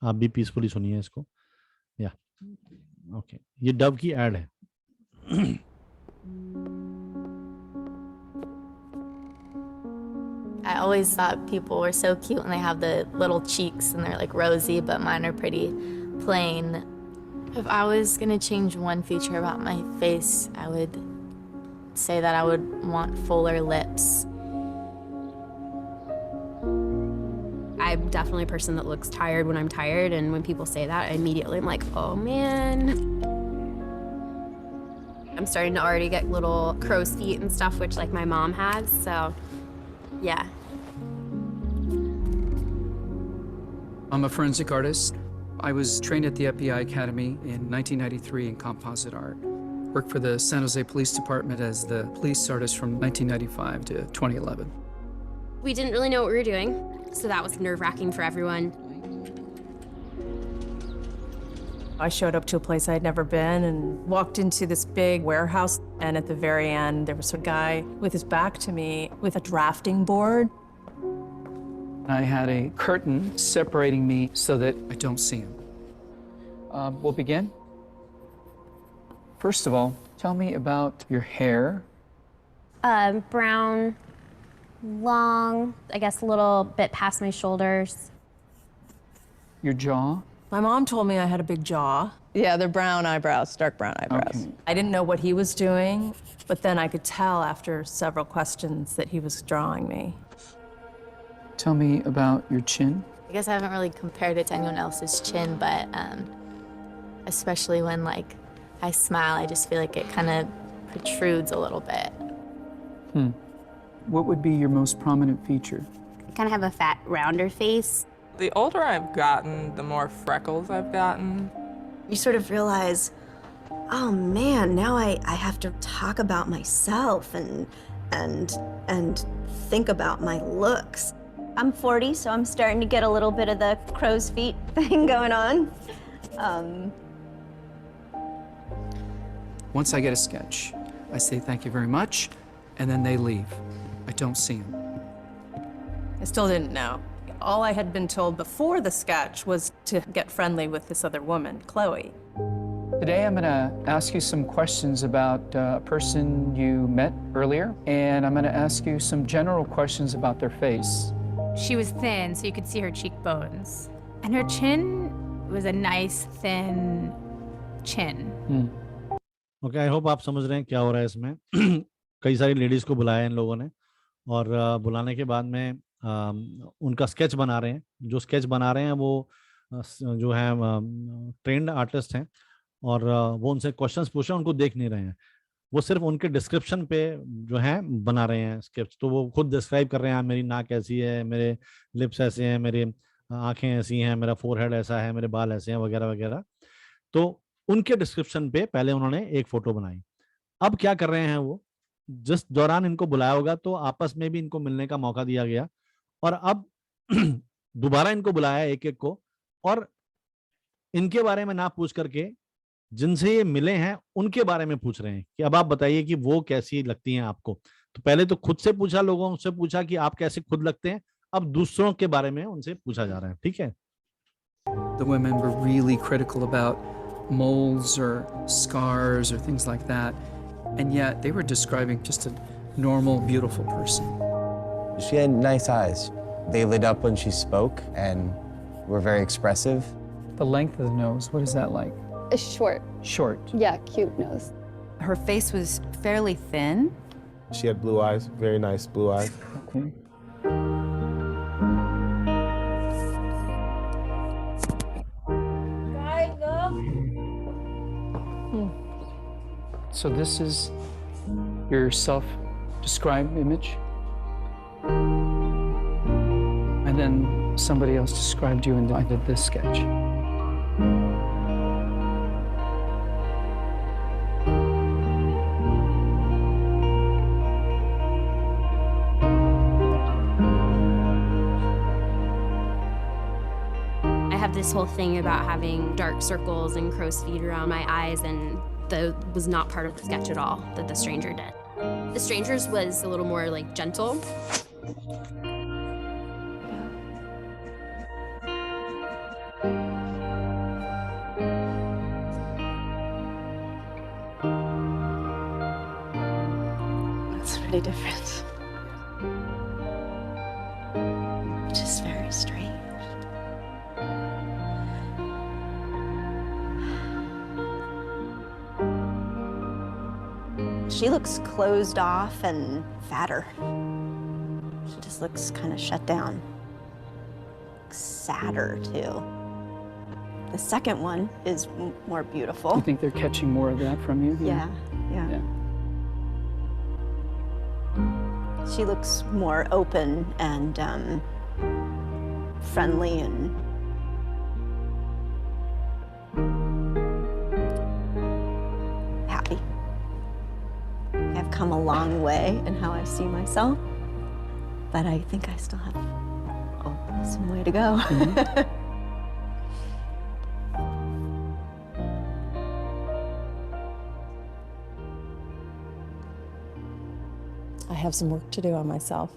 आप भी पीसफुली सुनिए इसको। या ओके, ये डव की ऐड है। I always thought people were so cute and they have the little cheeks and they're like rosy, but mine are pretty plain. If I was gonna change one feature about my face, I would say that I would want fuller lips. I'm definitely a person that looks tired when I'm tired, and when people say that, I immediately am like, oh man. I'm starting to already get little crow's feet and stuff, which like my mom has, so yeah. I'm a forensic artist. I was trained at the FBI Academy in 1993 in composite art. Worked for the San Jose Police Department as the police artist from 1995 to 2011. We didn't really know what we were doing, so that was nerve-wracking for everyone. I showed up to a place I'd never been and walked into this big warehouse, and at the very end, there was a guy with his back to me with a drafting board. I had a curtain separating me so that I don't see him. We'll begin. First of all, tell me about your hair. Brown, long, I guess a little bit past my shoulders. Your jaw. My mom told me I had a big jaw. Yeah, they're brown eyebrows, dark brown eyebrows. Okay. I didn't know what he was doing, but then I could tell after several questions that he was drawing me. Tell me about your chin. I guess I haven't really compared it to anyone else's chin, but especially when like I smile, I just feel like it kind of protrudes a little bit. What would be your most prominent feature? I kind of have a fat, rounder face. The older I've gotten, the more freckles I've gotten. You sort of realize, oh man, now I have to talk about myself and think about my looks. I'm 40, so I'm starting to get a little bit of the crow's feet thing going on. Once I get a sketch, I say thank you very much, and then they leave. I don't see them. I still didn't know. All I had been told before the sketch was to get friendly with this other woman, Chloe. Today I'm gonna ask you some questions about a person you met earlier, and I'm gonna ask you some general questions about their face. She was thin, so you could see her cheekbones. And her chin was a nice, thin chin. Okay, I hope आप समझ रहे हैं क्या हो रहा है इसमें. कई सारी लेडीज को बुलाया इन लोगों ने, और बुलाने के बाद में उनका स्केच बना रहे हैं. जो स्केच बना रहे हैं वो जो है ट्रेंड आर्टिस्ट हैं, और वो उनसे क्वेश्चंस पूछ रहे हैं, उनको देख नहीं रहे हैं. वो सिर्फ उनके डिस्क्रिप्शन पे जो है बना रहे हैं स्केच. तो वो खुद डिस्क्राइब कर रहे हैं, मेरी नाक ऐसी है, मेरे लिप्स ऐसे हैं, मेरे आंखें ऐसी हैं, मेरा फोरहेड ऐसा है, मेरे बाल ऐसे हैं, वगैरह वगैरह. तो उनके डिस्क्रिप्शन पे पहले उन्होंने एक फोटो बनाई. अब क्या कर रहे हैं वो, जिस दौरान इनको बुलाया होगा तो आपस में भी इनको मिलने का मौका दिया गया, और अब दोबारा इनको बुलाया एक एक को, और इनके बारे में ना पूछ करके जिनसे ये मिले हैं उनके बारे में पूछ रहे हैं कि अब आप बताइए कि वो कैसी लगती हैं आपको. तो पहले तो खुद से पूछा, लोगों से पूछा कि आप कैसे खुद लगते हैं, अब दूसरों के बारे में उनसे पूछा जा रहा है. ठीक है. The women were really critical about moles or scars or things like that, and yet they were describing just a normal, beautiful person. She had nice eyes. They lit up when she spoke and were very expressive. The length of the nose, what is that like? Short. Short. Yeah, cute nose. Her face was fairly thin. She had blue eyes, very nice blue eyes. Okay. So this is your self-described image? And then somebody else described you and I did this sketch. I have this whole thing about having dark circles and crow's feet around my eyes, and that was not part of the sketch at all that The Stranger did. The Stranger's was a little more like gentle. It's really different. Which is very strange. She looks closed off and fatter. She just looks kind of shut down. Sadder too. The second one is more beautiful. You think they're catching more of that from you? Yeah. She looks more open and friendly and happy. I've come a long way in how I see myself, but I think I still have some way to go. I have some work to do on myself.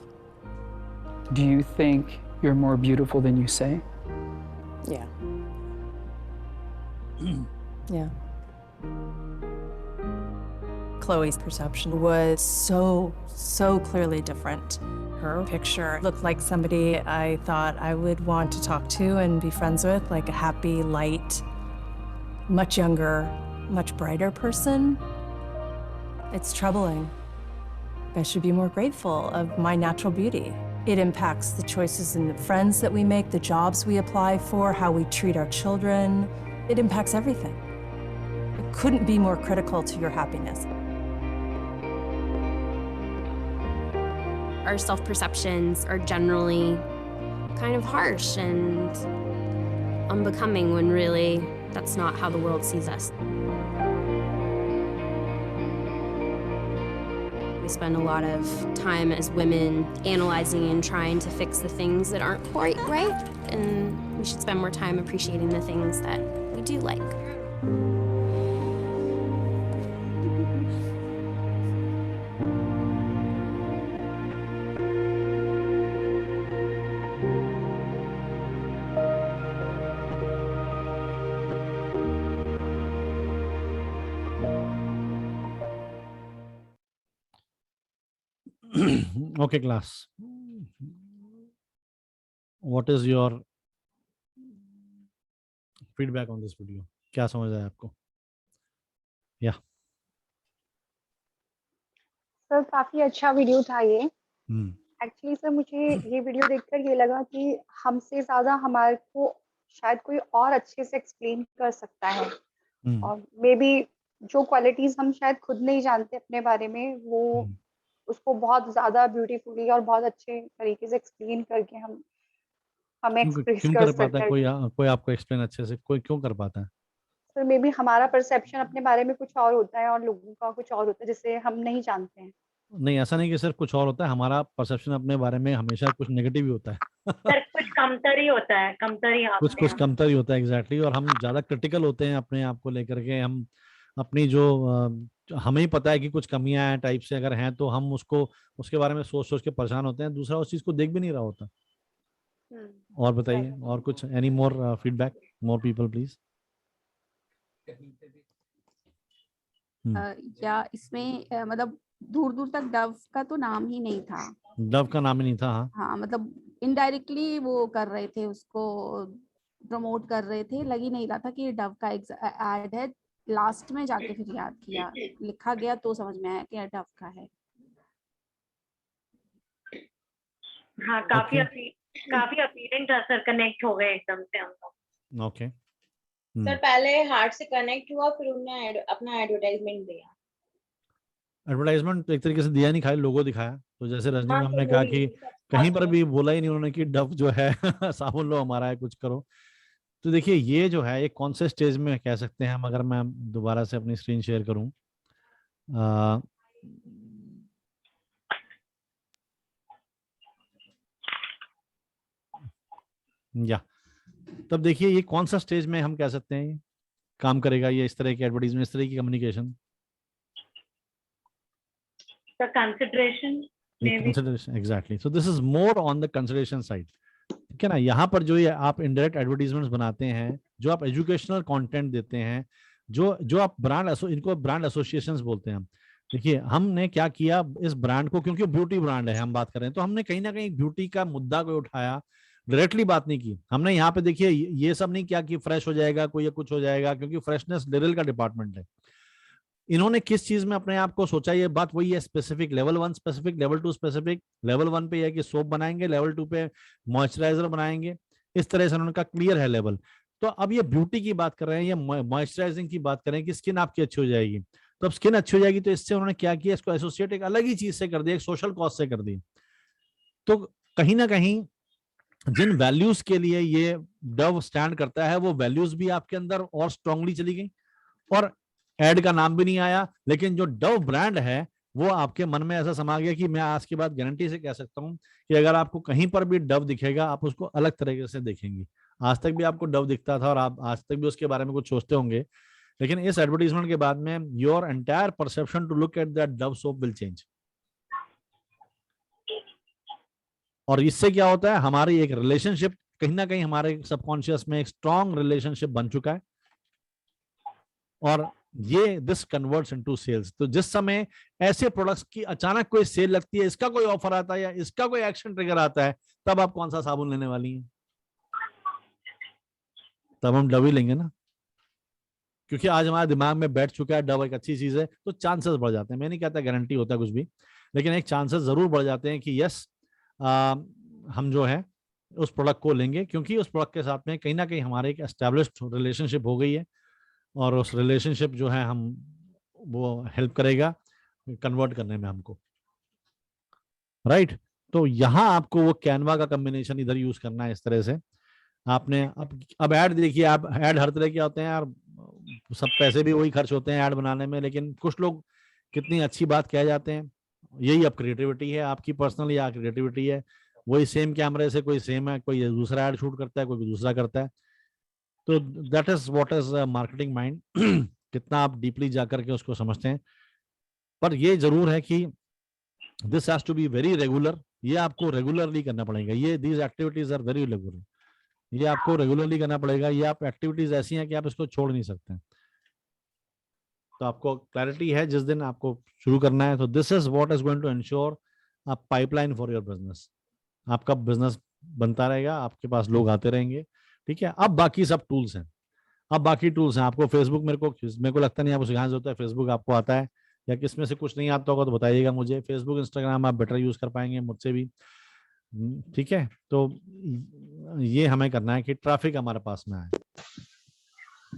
Do you think you're more beautiful than you say? Yeah. Yeah. Chloe's perception was so clearly different. Her picture looked like somebody I thought I would want to talk to and be friends with, like a happy, light, much younger, much brighter person. It's troubling. I should be more grateful of my natural beauty. It impacts the choices and the friends that we make, the jobs we apply for, how we treat our children. It impacts everything. It couldn't be more critical to your happiness. Our self-perceptions are generally kind of harsh and unbecoming when really that's not how the world sees us. We spend a lot of time as women analyzing and trying to fix the things that aren't quite right, and we should spend more time appreciating the things that we do like. Okay, class. What is your feedback on this video? क्या समझ आया आपको? Yeah. Sir काफी अच्छा video था ये। Actually sir मुझे ये वीडियो देखकर ये लगा कि हमसे ज्यादा हमारे को शायद कोई और अच्छे से एक्सप्लेन कर सकता है, और मे बी जो क्वालिटीज हम शायद खुद नहीं जानते अपने बारे में, वो उसको बहुत ज्यादा ब्यूटीफुली और बहुत अच्छे तरीके से एक्सप्लेन करके हमें एक्सप्रेस क्यों कर कर पाता सकते है हैं। कोई आपको एक्सप्लेन अच्छे से कोई क्यों कर पाता है? सर मे बी हमारा परसेप्शन अपने बारे में कुछ और होता है और लोगों का कुछ और होता है जिसे हम नहीं जानते हैं। नहीं, ऐसा नहीं कि सिर्फ कुछ और होता है, हमारा परसेप्शन अपने बारे में हमेशा कुछ नेगेटिव ही होता है। सर कुछ कमतर ही होता है, कमतर ही कुछ कमतर ही होता है, एग्जैक्टली। और हम ज्यादा क्रिटिकल होते हैं अपने आप को लेकर के। हम अपनी जो हमें ही पता है कि कुछ कमियां हैं टाइप से अगर हैं, तो हम उसको उसके बारे में सोच सोच के परेशान होते हैं, दूसरा उस चीज को देख भी नहीं रहा होता। और बताइए, और कुछ any more feedback, more people please. या इसमें मतलब दूर दूर तक डव का तो नाम ही नहीं था। डव का नाम ही नहीं था। हाँ मतलब इनडायरेक्टली वो कर रहे थे, उसको प्रमोट कर रहे थे, लग ही नहीं रहा था कि ये डव का एड है। लास्ट में जाके फिर याद किया, लिखा गया तो समझ में आया कि ये डव का है। हाँ काफी अपीलिंग था सर, कनेक्ट हो गए एकदम से हम लोग। ओके सर पहले हार्ट से कनेक्ट हुआ, फिर उन्होंने अपना एडवर्टाइजमेंट दिया। एडवर्टाइजमेंट एक तरीके से दिया नहीं, खाली लोगो दिखाया। तो जैसे रजनी मैम ने कहा कि कहीं पर भी बोला ही नहीं उन्होंने कि डव जो है साबुन लो हमारा है, कुछ करो। तो देखिए ये जो है एक कौन से स्टेज में कह सकते हैं हम, अगर मैं दोबारा से अपनी स्क्रीन शेयर करूं, या तब देखिए ये कौन सा स्टेज में हम कह सकते हैं काम करेगा ये इस तरह की एडवर्टाइजमेंट, इस तरह की communication. Consideration, exactly. So this is more on the consideration side, ठीक है ना। यहाँ पर जो ये आप इनडायरेक्ट एडवर्टाइजमेंट्स बनाते हैं, जो आप एजुकेशनल कंटेंट देते हैं, जो आप इनको ब्रांड एसोसिएशंस बोलते हैं। देखिए हमने क्या किया इस ब्रांड को, क्योंकि ब्यूटी ब्रांड है हम बात कर रहे हैं, तो हमने कहीं ना कहीं ब्यूटी का मुद्दा को उठाया, डायरेक्टली बात नहीं की हमने। यहाँ पे देखिए ये सब नहीं किया कि फ्रेश हो जाएगा कोई या कुछ हो जाएगा, क्योंकि फ्रेशनेस डेरिल का डिपार्टमेंट है। इन्होंने किस चीज में अपने आप को सोचा, ये बात वही है, specific, level 1 specific, level 2 specific. Level 1 पे है कि सोप बनाएंगे, लेवल 2 पे मॉइस्चराइजर बनाएंगे, इस तरह से उनका क्लियर है लेवल। तो अब ये ब्यूटी की बात कर रहे हैं, ये मॉइस्चराइजिंग की बात करें कि स्किन आपकी अच्छी हो जाएगी। तो अब स्किन अच्छी हो जाएगी तो इससे उन्होंने क्या किया, इसको एसोसिएट एक अलग ही चीज से कर दिया, एक सोशल कॉज से कर दी। तो कहीं ना कहीं जिन वैल्यूज के लिए ये डव स्टैंड करता है वो वैल्यूज भी आपके अंदर और स्ट्रांगली चली गई, और एड का नाम भी नहीं आया, लेकिन जो डव ब्रांड है वो आपके मन में ऐसा समा गया कि मैं आज के बाद गारंटी से कह सकता हूं कि अगर आपको कहीं पर भी डव दिखेगा आप उसको अलग तरीके से देखेंगे। आज तक भी आपको डव दिखता था और आप आज तक भी उसके बारे में कुछ सोचते होंगे, लेकिन इस एडवर्टीजमेंट के बाद में your entire perception to look at that Dove soap will change. और इससे क्या होता है, हमारी एक रिलेशनशिप कहीं ना कहीं हमारे सबकॉन्शियस में एक स्ट्रॉन्ग रिलेशनशिप बन चुका है, और ये दिस कन्वर्ट्स इनटू सेल्स। तो जिस समय ऐसे प्रोडक्ट्स की अचानक कोई सेल लगती है, इसका कोई ऑफर आता है या इसका कोई एक्शन ट्रिगर आता है, तब आप कौन सा साबुन लेने वाली हैं? तब हम डव ही लेंगे ना, क्योंकि आज हमारे दिमाग में बैठ चुका है डव एक अच्छी चीज है, तो चांसेस बढ़ जाते हैं। मैं नहीं कहता गारंटी होता है कुछ भी, लेकिन एक चांसेस जरूर बढ़ जाते हैं कि यस हम जो है उस प्रोडक्ट को लेंगे, क्योंकि उस प्रोडक्ट के साथ में कहीं ना कहीं हमारे एक एस्टेब्लिश्ड रिलेशनशिप हो गई है, और उस रिलेशनशिप जो है हम वो हेल्प करेगा कन्वर्ट करने में हमको, राइट। तो यहाँ आपको वो कैनवा का कॉम्बिनेशन इधर यूज करना है इस तरह से। आपने अब ऐड देखिए, आप ऐड हर तरह के होते हैं यार, सब पैसे भी वही खर्च होते हैं ऐड बनाने में, लेकिन कुछ लोग कितनी अच्छी बात कह जाते हैं। यही अब क्रिएटिविटी है, आपकी पर्सनल या क्रिएटिविटी है। वही सेम कैमरे से कोई सेम है, कोई दूसरा ऐड शूट करता है, कोई दूसरा करता है। तो that is what is marketing mind, कितना आप डीपली जाकर के उसको समझते हैं। पर ये जरूर है कि this has to be very regular, ये आपको रेगुलरली करना पड़ेगा। ये these activities are very regular, ये आपको रेगुलरली करना पड़ेगा। ये आप एक्टिविटीज ऐसी हैं कि आप इसको छोड़ नहीं सकते। तो आपको क्लैरिटी है जिस दिन आपको शुरू करना है। तो this is what is going to ensure a pipeline for your business. आपका बिजनेस बनता रहेगा, आपके पास लोग आते रहेंगे, ठीक है। अब बाकी सब टूल्स हैं, अब बाकी टूल्स हैं। आपको फेसबुक मेरे को लगता नहीं आपको सिखाना होता है, फेसबुक आपको आता है, या किसमें से कुछ नहीं आता होगा तो बताइएगा मुझे। फेसबुक इंस्टाग्राम आप बेटर यूज कर पाएंगे मुझसे भी, ठीक है। तो ये हमें करना है कि ट्रैफिक हमारे पास में आए।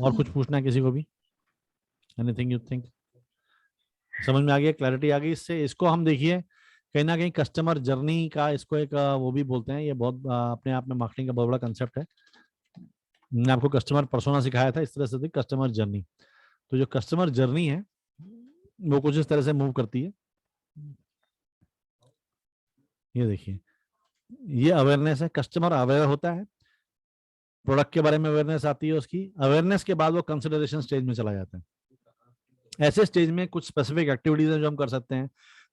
और कुछ पूछना है किसी को भी? Anything you think? समझ में आ गया, क्लैरिटी आ गई इससे? इसको हम देखिए कहीं ना कहीं कस्टमर जर्नी का, इसको एक वो भी बोलते हैं। ये बहुत अपने आप में मार्केटिंग का बहुत बड़ा कंसेप्ट है। मैंने आपको कस्टमर पर्सोना सिखाया था, इस तरह से कस्टमर जर्नी। तो जो कस्टमर जर्नी है वो कुछ इस तरह से मूव करती है। ये देखिए, ये अवेयरनेस है, कस्टमर अवेयर होता है, प्रोडक्ट के बारे में अवेयरनेस आती है उसकी। अवेयरनेस के बाद वो कंसिडरेशन स्टेज में चला जाता है। ऐसे स्टेज में कुछ स्पेसिफिक एक्टिविटीज हैं जो हम कर सकते हैं,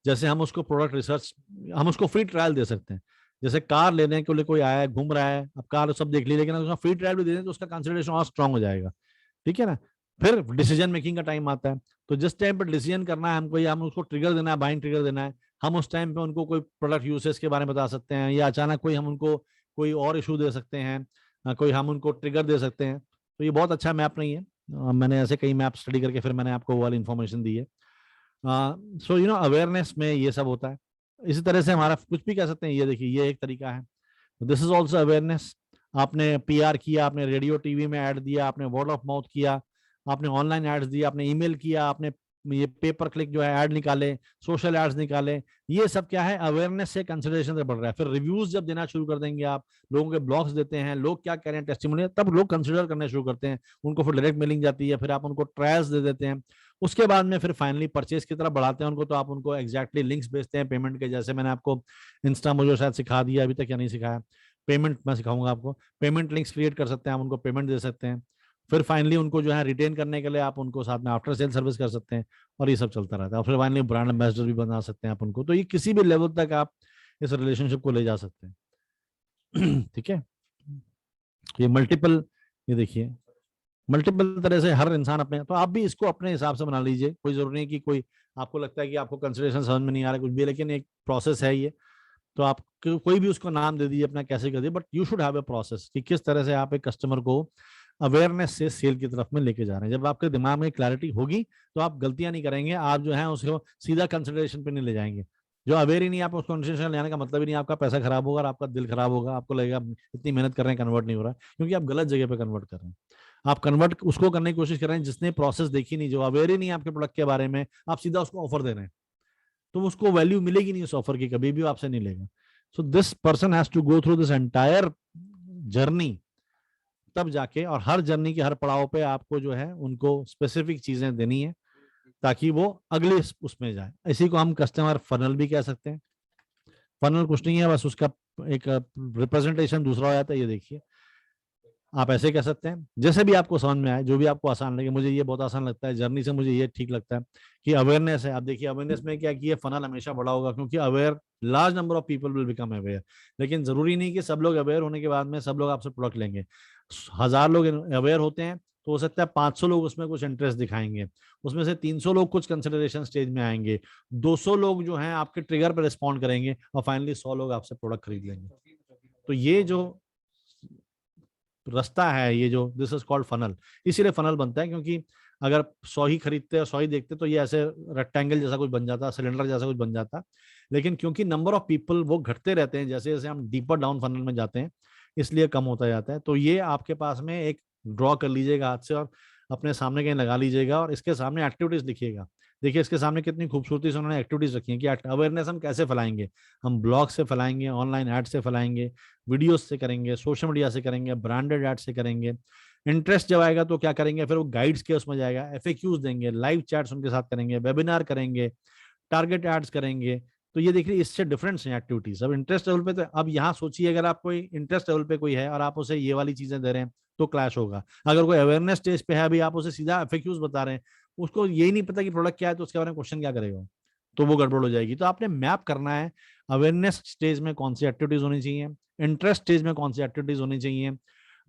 जैसे हम उसको प्रोडक्ट रिसर्च, हम उसको फ्री ट्रायल दे सकते हैं। जैसे कार लेने के लिए कोई आया है, घूम रहा है, अब कार सब देख ली, लेकिन उसका फ्री ट्रायल भी दे दें तो उसका कंसिडरेशन और स्ट्रांग हो जाएगा, ठीक है ना। फिर डिसीजन मेकिंग का टाइम आता है। तो जिस टाइम पर डिसीजन करना है हमको, या हम उसको ट्रिगर देना है, बाइंग ट्रिगर देना है, हम उस टाइम पे उनको कोई प्रोडक्ट यूसेज के बारे में बता सकते हैं, या अचानक कोई हम उनको कोई और इशू दे सकते हैं, कोई हम उनको ट्रिगर दे सकते हैं। तो ये बहुत अच्छा मैप नहीं है, मैंने ऐसे कई मैप स्टडी करके फिर मैंने आपको वो वाली इन्फॉर्मेशन दी है। सो यू नो, अवेयरनेस में ये सब होता है। इसी तरह से हमारा कुछ भी कह सकते हैं। ये देखिए, ये एक तरीका है, दिस इज ऑल्सो अवेयरनेस। आपने पीआर किया, आपने रेडियो टीवी में ऐड दिया, आपने वर्ड ऑफ माउथ किया, आपने ऑनलाइन एड्स दिया, आपने ईमेल किया, आपने ये पेपर क्लिक जो है ऐड निकाले, सोशल एड्स निकाले। ये सब क्या है, अवेयरनेस से कंसिडरेशन से बढ़ रहा है। फिर रिव्यूज जब देना शुरू कर देंगे आप, लोगों के ब्लॉग्स देते हैं, लोग क्या कह रहे हैं, टेस्टिमोनियल, तब लोग कंसिडर करने शुरू करते हैं। उनको फिर डायरेक्ट मेलिंग जाती है, फिर आप उनको ट्रायल्स दे देते हैं, उसके बाद में फिर फाइनली परचेज की तरफ बढ़ाते हैं उनको। तो आप उनको एक्जैक्टली लिंक्स भेजते हैं पेमेंट के, जैसे मैंने आपको इंस्टा मुझे शायद सिखा दिया अभी तक, या नहीं सिखाया, पेमेंट मैं सिखाऊंगा आपको। पेमेंट लिंक्स क्रिएट कर सकते हैं आप, उनको पेमेंट दे सकते हैं। फिर फाइनली उनको जो है रिटेन करने के लिए आप उनको साथ में आफ्टर सेल सर्विस कर सकते हैं, और ये सब चलता रहता है। और फिर फाइनली ब्रांड एम्बेसडर भी बना सकते हैं आप उनको। तो ये किसी भी लेवल तक आप इस रिलेशनशिप को ले जा सकते हैं, ठीक है। ये मल्टीपल, ये देखिए मल्टीपल तरह से हर इंसान अपने, तो आप भी इसको अपने हिसाब से बना लीजिए। कोई जरूरी नहीं कि कोई आपको लगता है कि आपको कंसिडरेशन समझ में नहीं आ रहा कुछ भी, लेकिन एक प्रोसेस है ये। तो आप कोई भी उसको नाम दे दीजिए अपना, कैसे कर दीजिए, but you should have a process कि किस तरह से आप एक कस्टमर को अवेयरनेस से सेल की तरफ में लेके जा रहे हैं। जब आपके दिमाग में क्लैरिटी होगी तो आप गलतियां नहीं करेंगे, आप जो है उसको सीधा कंसिडरेशन पे नहीं ले जाएंगे। जो अवेयर ही नहीं, आप उसको कंसिडरेशन ले आने का मतलब ही नहीं, आपका पैसा खराब होगा और आपका दिल खराब होगा, आपको लगेगा इतनी मेहनत कर रहे हैं कन्वर्ट नहीं हो रहा है, क्योंकि आप गलत जगह पे कन्वर्ट कर रहे हैं। आप कन्वर्ट उसको करने की कोशिश कर रहे हैं जिसने प्रोसेस देखी नहीं, जो अवेयर ही नहीं आपके प्रोडक्ट के बारे में, आप सीधा उसको ऑफर दे रहे हैं, तो उसको वैल्यू मिलेगी नहीं उस ऑफर की, कभी भी आपसे नहीं लेगा। So this person has to go through this entire journey, तब जाके, और हर जर्नी के हर पड़ाव पे आपको जो है उनको स्पेसिफिक चीजें देनी है ताकि वो अगले उसमें जाए। इसी को हम कस्टमर फनल भी कह सकते हैं। फनल कुछ नहीं है, बस उसका एक रिप्रेजेंटेशन दूसरा हो जाता है। ये देखिए, आप ऐसे कह सकते हैं, जैसे भी आपको समझ में आए, जो भी आपको आसान लगे। मुझे ये बहुत आसान लगता है, जर्नी से मुझे ये ठीक लगता है कि अवेयरनेस है। आप देखिए अवेयरनेस में क्या किया, फनल हमेशा बड़ा होगा, क्योंकि aware large number of people will become aware. लेकिन जरूरी नहीं कि सब लोग अवेयर होने के बाद में सब लोग आपसे प्रोडक्ट लेंगे। 1000 लोग अवेयर होते हैं तो हो सकता है 500 लोग उसमें कुछ इंटरेस्ट दिखाएंगे, उसमें से 300 लोग कुछ कंसिडरेशन स्टेज में आएंगे, 200 लोग जो हैं आपके ट्रिगर पर रिस्पॉन्ड करेंगे, और फाइनली 100 लोग आपसे प्रोडक्ट खरीद लेंगे। तो ये जो रास्ता है, ये जो दिस इज कॉल्ड फनल, इसीलिए फनल बनता है, क्योंकि अगर 100 ही खरीदते और 100 ही देखते तो ये ऐसे रेक्टेंगल जैसा कुछ बन जाता, सिलेंडर जैसा कुछ बन जाता। लेकिन क्योंकि नंबर ऑफ पीपल वो घटते रहते हैं जैसे जैसे हम डीपर डाउन फनल में जाते हैं, इसलिए कम होता जाता है। तो ये आपके पास में एक ड्रॉ कर लीजिएगा हाथ से और अपने सामने कहीं लगा लीजिएगा, और इसके सामने एक्टिविटीज लिखिएगा। देखिए इसके सामने कितनी खूबसूरती से उन्होंने एक्टिविटीज रखी है कि अवेयरनेस हम कैसे फैलाएंगे। हम ब्लॉग से फैलाएंगे, ऑनलाइन एड से फैलाएंगे, वीडियोस से करेंगे, सोशल मीडिया से करेंगे, ब्रांडेड एड से करेंगे। इंटरेस्ट जब आएगा तो क्या करेंगे, फिर वो गाइड्स के उसमें जाएगा, FAQs देंगे, लाइव चैट्स उनके साथ करेंगे, वेबिनार करेंगे, टारगेट एड्स करेंगे। तो ये देखिए इससे डिफरेंट है एक्टिविटीज। अब इंटरेस्ट लेवल पे, तो अब यहाँ सोचिए अगर आप कोई इंटरेस्ट लेवल पे कोई है और आप उसे ये वाली चीजें दे रहे हैं तो क्लैश होगा। अगर कोई अवेयरनेस स्टेज पे है, अभी आप उसे सीधा FAQs बता रहे हैं, उसको यही नहीं पता कि प्रोडक्ट क्या है, तो उसके बारे में क्वेश्चन क्या करेगा, तो वो गड़बड़ हो जाएगी। तो आपने मैप करना है अवेयरनेस स्टेज में कौन सी एक्टिविटीज होनी चाहिए, इंटरेस्ट स्टेज में कौन सी एक्टिविटीज होनी चाहिए,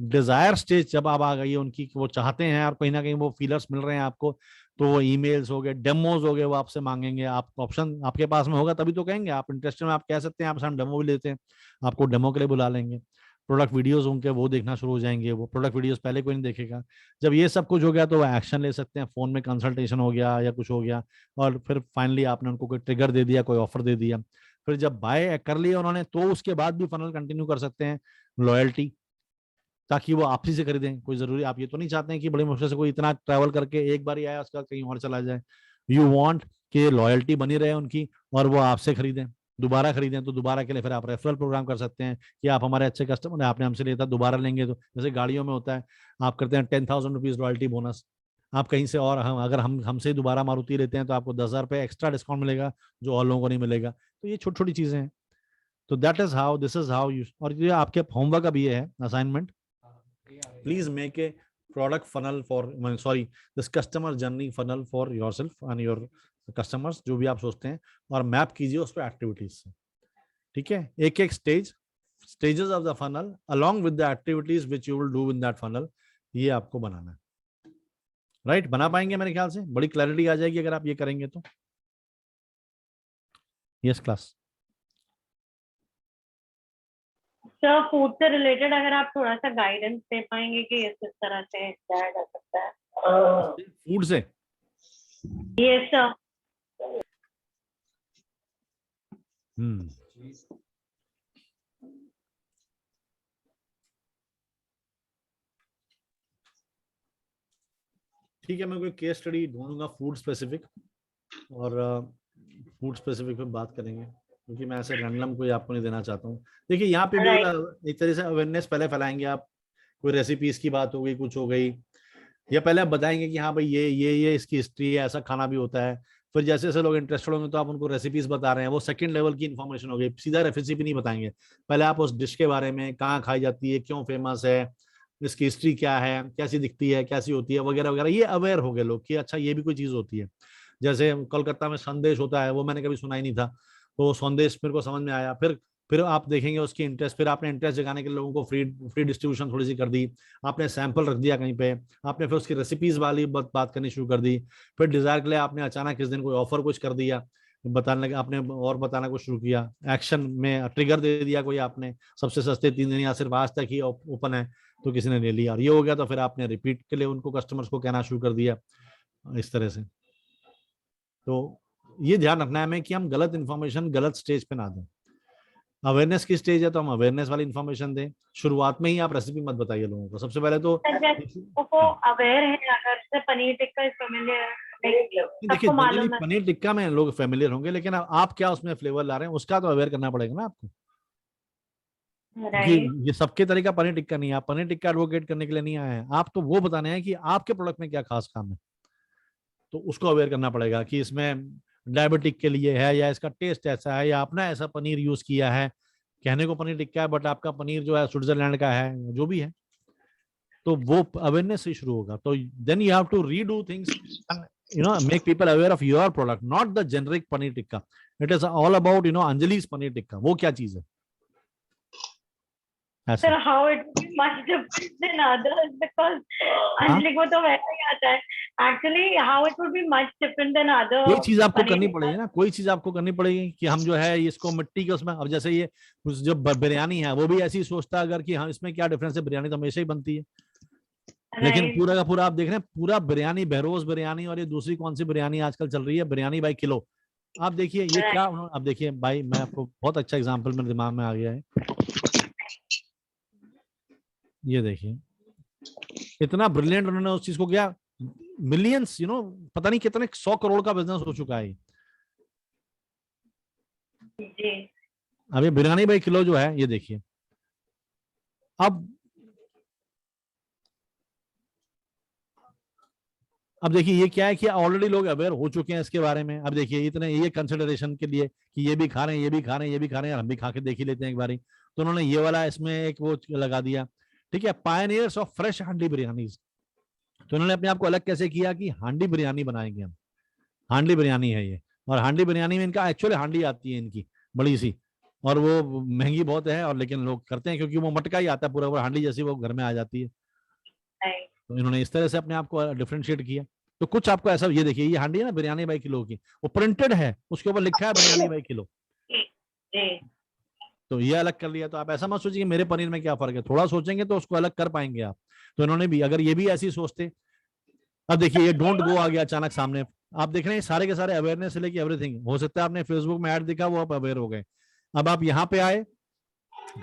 डिजायर स्टेज जब आप आ गई उनकी, वो चाहते हैं और कहीं ना कहीं वो फीलर्स मिल रहे हैं आपको, तो वो ईमेल्स हो गए, डेमोज हो गए, वो आपसे मांगेंगे। आप ऑप्शन आपके पास में होगा तभी तो कहेंगे। आप इंटरेस्टेड में आप कह सकते हैं, आप हम डेमो भी लेते हैं, आपको डेमो के लिए बुला लेंगे। प्रोडक्ट वीडियोस होंगे वो देखना शुरू हो जाएंगे, वो प्रोडक्ट वीडियोस पहले कोई नहीं देखेगा। जब ये सब कुछ हो गया तो वो एक्शन ले सकते हैं, फोन में कंसल्टेशन हो गया या कुछ हो गया, और फिर फाइनली आपने उनको कोई ट्रिगर दे दिया, कोई ऑफर दे दिया। फिर जब बाय कर लिया उन्होंने, तो उसके बाद भी फनल कंटिन्यू कर सकते हैं, लॉयल्टी, ताकि वो आपसी से खरीदें। कोई जरूरी आप ये तो नहीं चाहते हैं कि बड़ी मुश्किल से कोई इतना ट्रैवल करके एक बार ही आया उसके बाद कहीं और चला जाए। यू वांट कि लॉयल्टी बनी रहे उनकी और वो आपसे खरीदें, दोबारा खरीदें। तो दोबारा के लिए फिर आप रेफरल प्रोग्राम कर सकते हैं कि आप हमारे अच्छे कस्टमर हैं, आपने हमसे लिया था, दोबारा लेंगे। तो जैसे गाड़ियों में होता है, आप करते हैं 10,000 रुपीज रॉयल्टी बोनस, आप कहीं से और अगर हम हमसे दोबारा मारुति लेते हैं तो आपको 10,000 रुपये एक्स्ट्रा डिस्काउंट मिलेगा, जो और लोगों को नहीं मिलेगा। तो ये छोटी छोटी चीजें हैं। तो that is how, this is how you. और ये आपके होमवर्क का भी ये है assignment, please make a product funnel for, this customer journey funnel for yourself and your customers, जो भी आप सोचते हैं, और मैप कीजिए उस पर एक्टिविटीज से। ठीक है, एक एक stages of the funnel along with the activities which you will do in that funnel, ये आपको बनाना है। राइट, बना पाएंगे मेरे ख्याल से, बड़ी क्लैरिटी आ जाएगी अगर आप ये करेंगे तो। Yes class. सर फूड से रिलेटेड अगर आप थोड़ा सा गाइडेंस दे पाएंगे कि इस तरह से क्या कर सकता है फूड से? Yes sir. ठीक है, मैं कोई केस स्टडी ढूंढूंगा फूड स्पेसिफिक, और फूड स्पेसिफिक पे बात करेंगे, क्योंकि मैं ऐसे रैंडम कोई आपको नहीं देना चाहता हूँ। देखिए यहाँ पे भी एक तरह से अवेयरनेस पहले फैलाएंगे आप, कोई रेसिपीज की बात हो गई, कुछ हो गई, या पहले आप बताएंगे कि हाँ भाई ये इसकी हिस्ट्री है, ऐसा खाना भी होता है। फिर जैसे जैसे लोग इंटरेस्टेड होंगे तो आप उनको रेसिपीज बता रहे हैं, वो सेकंड लेवल की इन्फॉर्मेशन हो गई। सीधा रेसिपी नहीं बताएंगे, पहले आप उस डिश के बारे में, कहाँ खाई जाती है, क्यों फेमस है, इसकी हिस्ट्री क्या है, कैसी दिखती है, कैसी होती है, वगैरह वगैरह। ये अवेयर हो गए लोग कि अच्छा ये भी कोई चीज होती है। जैसे कोलकाता में संदेश होता है, वो मैंने कभी सुना ही नहीं था, तो संदेश मेरे को समझ में आया। फिर आप देखेंगे उसकी इंटरेस्ट, फिर आपने इंटरेस्ट जगाने के लिए लोगों को फ्री डिस्ट्रीब्यूशन थोड़ी सी कर दी, आपने सैंपल रख दिया कहीं पे, आपने फिर उसकी रेसिपीज वाली बात करनी शुरू कर दी। फिर डिजायर के लिए आपने अचानक किस दिन कोई ऑफर कुछ कर दिया, बताने लगे आपने, और बताना कुछ शुरू किया, एक्शन में ट्रिगर दे दिया कोई आपने, सबसे सस्ते 3 दिन या सिर्फ आज तक ही ओपन है, तो किसी ने ले लिया और ये हो गया, तो फिर आपने रिपीट के लिए उनको कस्टमर्स को कहना शुरू कर दिया इस तरह से। तो ये ध्यान रखना है हमें कि हम गलत इन्फॉर्मेशन गलत स्टेज पे ना दें। अवेयरनेस की स्टेज है तो हम अवेयरनेस वाली इन्फॉर्मेशन दें। शुरुआत में ही आप रेसिपी मत बताइए लोगों को। सबसे पहले तो वो अवेयर है, अगर से पनीर टिक्का इज फेमिलियर, देखिए जनरली पनीर टिक्का में लोग फेमिलियर होंगे, लेकिन आप क्या उसमें फ्लेवर ला रहे हैं उसका तो अवेयर करना पड़ेगा ना आपको। क्योंकि ये सबके तरीका पनीर टिक्का नहीं है। आप पनीर टिक्का एडवोकेट करने के लिए नहीं आए हैं, आप तो वो बताने हैं कि आपके प्रोडक्ट में क्या खास काम है, तो उसको अवेयर करना पड़ेगा कि इसमें डायबिटिक के लिए है या इसका टेस्ट ऐसा है या आपने ऐसा पनीर यूज किया है। कहने को पनीर टिक्का है बट आपका पनीर जो है स्विट्जरलैंड का है, जो भी है, तो वो अवेयरनेस से शुरू होगा। तो then you have to redo things, you know, make people aware of your product, not the generic paneer tikka. It is all about, you know, Anjali's paneer tikka. वो क्या चीज है? Sir, how it would be much different than others, because Anjali को तो वैसा ही आता है. Actually, how it would be much different than other. कोई चीज आपको करनी पड़ेगी ना, कोई चीज आपको करनी पड़ेगी कि हम जो है इसको मिट्टी के उसमें, अब जैसे ये जो बिरयानी है वो भी ऐसी सोचता अगर कि हाँ इसमें क्या डिफरेंस है, बिरयानी तो हमेशा ही बनती है। लेकिन पूरा का पूरा आप देख रहे हैं, पूरा बिरयानी, बहरोज बिरयानी और ये दूसरी कौन सी बिरयानी आजकल चल रही है, बिरयानी बाई किलो। आप देखिए ये क्या, आप देखिए भाई, मैं आपको बहुत अच्छा एग्जांपल मेरे दिमाग में आ गया है। ये देखिए इतना ब्रिलियंट उन्होंने उस चीज को किया, मिलियंस, यू नो, पता नहीं कितने 100 करोड़ का बिजनेस हो चुका है। अब ये बिरयानी बाई किलो जो है, ये देखिए। अब देखिए ये क्या है कि ऑलरेडी लोग अवेयर हो चुके हैं इसके बारे में। अब देखिए इतने ये कंसिडरेशन के लिए कि ये भी खा रहे हैं, ये भी खा रहे हैं, ये भी खा रहे हैं, हम भी खा के देख ही लेते हैं एक बारी, तो उन्होंने ये वाला इसमें एक वो लगा दिया। ठीक है, पायनियर्स ऑफ फ्रेश हांडी बिरयानीज। तो उन्होंने अपने आप को अलग कैसे किया कि हांडी बिरयानी बनाएंगे हम, हांडी बिरयानी है ये। और हांडी बिरयानी में इनका एक्चुअली हांडी आती है इनकी बड़ी सी, और वो महंगी बहुत है, और लेकिन लोग करते हैं क्योंकि वो मटका ही आता है पूरा पूरा हांडी जैसी, वो घर में आ जाती है। तो इन्होंने इस तरह से अपने आप को डिफरेंशिएट किया। तो कुछ आपको ऐसा, ये देखिए ये हांडी है ना बिरयानी बाई किलो की, वो प्रिंटेड है, उसके ऊपर लिखा है बिरयानी बाई किलो। तो ये अलग कर लिया। तो आप ऐसा मत सोचिए मेरे पनीर में क्या फर्क है, थोड़ा सोचेंगे तो उसको अलग कर पाएंगे आप। तो इन्होंने भी, अगर ये भी ऐसी सोचते। अब देखिए ये डोंट गो आ गया अचानक सामने। आप देख रहे हैं सारे के सारे अवेयरनेस से लेके एवरीथिंग। हो सकता है आपने फेसबुक में ऐड देखा, वो आप अवेयर हो गए। अब आप यहाँ पे आए,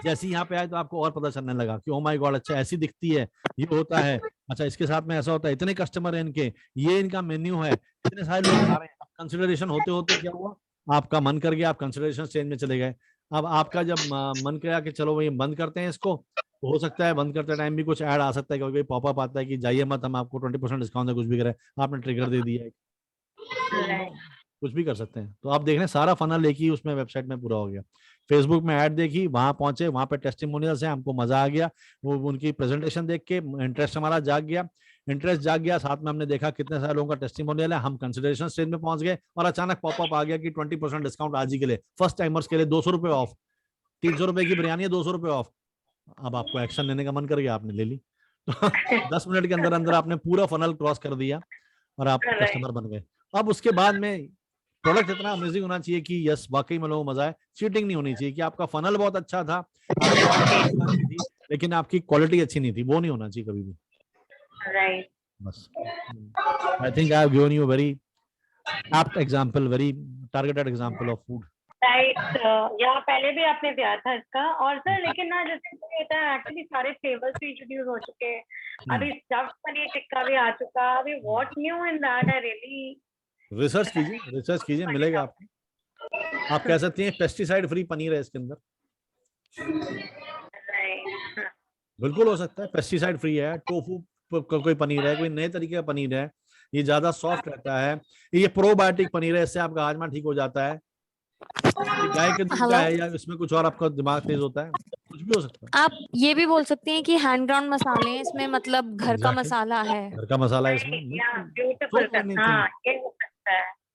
जैसे यहाँ पे आए तो आपको और पता चलने लगा कि ओ माय गॉड, अच्छा ऐसी दिखती है, ये होता है, अच्छा इसके साथ में ऐसा होता है, इतने कस्टमर है इनके, ये इनका मेन्यू है, इतने सारे लोग खा रहे हैं। कंसिडरेशन होते होते क्या हुआ, आपका मन कर गया, आप कंसिडरेशन स्टेज में चले गए। अब आपका जब मन किया कि चलो भाई बंद करते हैं इसको, तो हो सकता है बंद करते टाइम भी कुछ ऐड आ सकता है, क्योंकि पॉपअप आता है कि जाइए मत, हम आपको 20% डिस्काउंट है, कुछ भी करें, आपने ट्रिगर दे दिया है, कुछ भी कर सकते हैं। तो आप देख रहे हैं सारा फनल एक ही उसमें वेबसाइट में पूरा हो गया। फेसबुक में ऐड देखी, वहां पहुंचे, वहां पे टेस्टिमोनियल्स हैं, हमको मजा आ गया, वो उनकी प्रेजेंटेशन देख के इंटरेस्ट हमारा जाग गया, साथ में हमने देखा कितने सारे लोगों का टेस्टिमोनियल है, हम कंसिडरेशन स्टेज में पहुंच गए, और अचानक पॉपअप आ गया कि 20% डिस्काउंट आज ही के लिए, फर्स्ट टाइमर्स के लिए 200 रुपए ऑफ, 300 रुपए की बिरयानी है, 200 रुपए ऑफ। अब आपको एक्शन लेने का मन कर गया, आपने ले ली। तो 10 मिनट के अंदर अंदर आपने पूरा फनल क्रॉस कर दिया और आप कस्टमर बन गए। अब उसके बाद में प्रोडक्ट इतना अमेजिंग होना चाहिए कि यस वाकई में लोगों को मजा है। चीटिंग नहीं होनी चाहिए कि आपका फनल बहुत अच्छा था लेकिन आपकी क्वालिटी अच्छी नहीं थी, वो नहीं होना चाहिए कभी भी। राइट, बस I think I have given you very apt example, very targeted example of food. Right, या पहले भी आपने दिया था इसका। और सर लेकिन ना जैसे होता है, एक्चुअली सारे फ्लेवर्स भी इंट्रोड्यूस हो चुके हैं, अभी स्टफ्ड पनीर टिक्का भी आ चुका, अभी what new in that? I really research कीजिए, मिलेगा आपको। आप कह सकती हैं पेस्टिसाइड फ्री पनीर है इसके अंदर, बिल्कुल हो सकता है पेस्टिसाइड फ्री है। टोफू कोई पनीर है, कोई नए तरीके का पनीर है, ये ज्यादा सॉफ्ट रहता है, ये प्रोबायोटिक पनीर है, इससे आपका हाजमा ठीक हो जाता है। गाय के दूध का है या इसमें कुछ और आपका दिमाग तेज होता है, कुछ भी हो सकता है। आप ये भी बोल सकते हैं कि हैंड ग्राउंड मसाले हैं इसमें, मतलब घर का मसाला है, घर का मसाला है इसमें।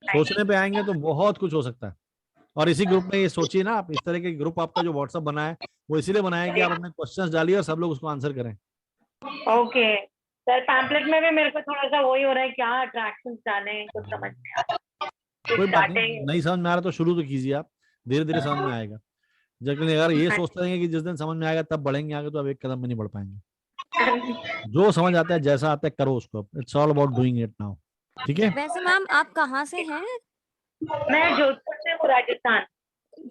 सोचने पे आएंगे तो बहुत कुछ हो सकता है। और इसी ग्रुप में ये सोचिए ना आप, इस तरह के ग्रुप आपका जो व्हाट्सएप बना है वो इसीलिए बनाया है कि आप अपने क्वेश्चंस डालिए और सब लोग उसको आंसर करें। ओके सर, पैम्पलेट में भी मेरे को थोड़ा सा वही हो रहा है, क्या अट्रैक्शंस डालें, कुछ समझ में आ रहा है। कोई बात नहीं समझ में आ रहा तो शुरू तो कीजिए आप, धीरे धीरे समझ में आएगा। लेकिन अगर ये सोचते हैं कि जिस दिन समझ में आएगा तब बढ़ेंगे आगे, तो अब एक कदम में नहीं बढ़ पाएंगे। जो समझ आता है, जैसा आता है करो उसको, it's all about doing it now. ठीक है। वैसे मैम आप कहाँ से हैं? मैं जोधपुर से हूँ, राजस्थान।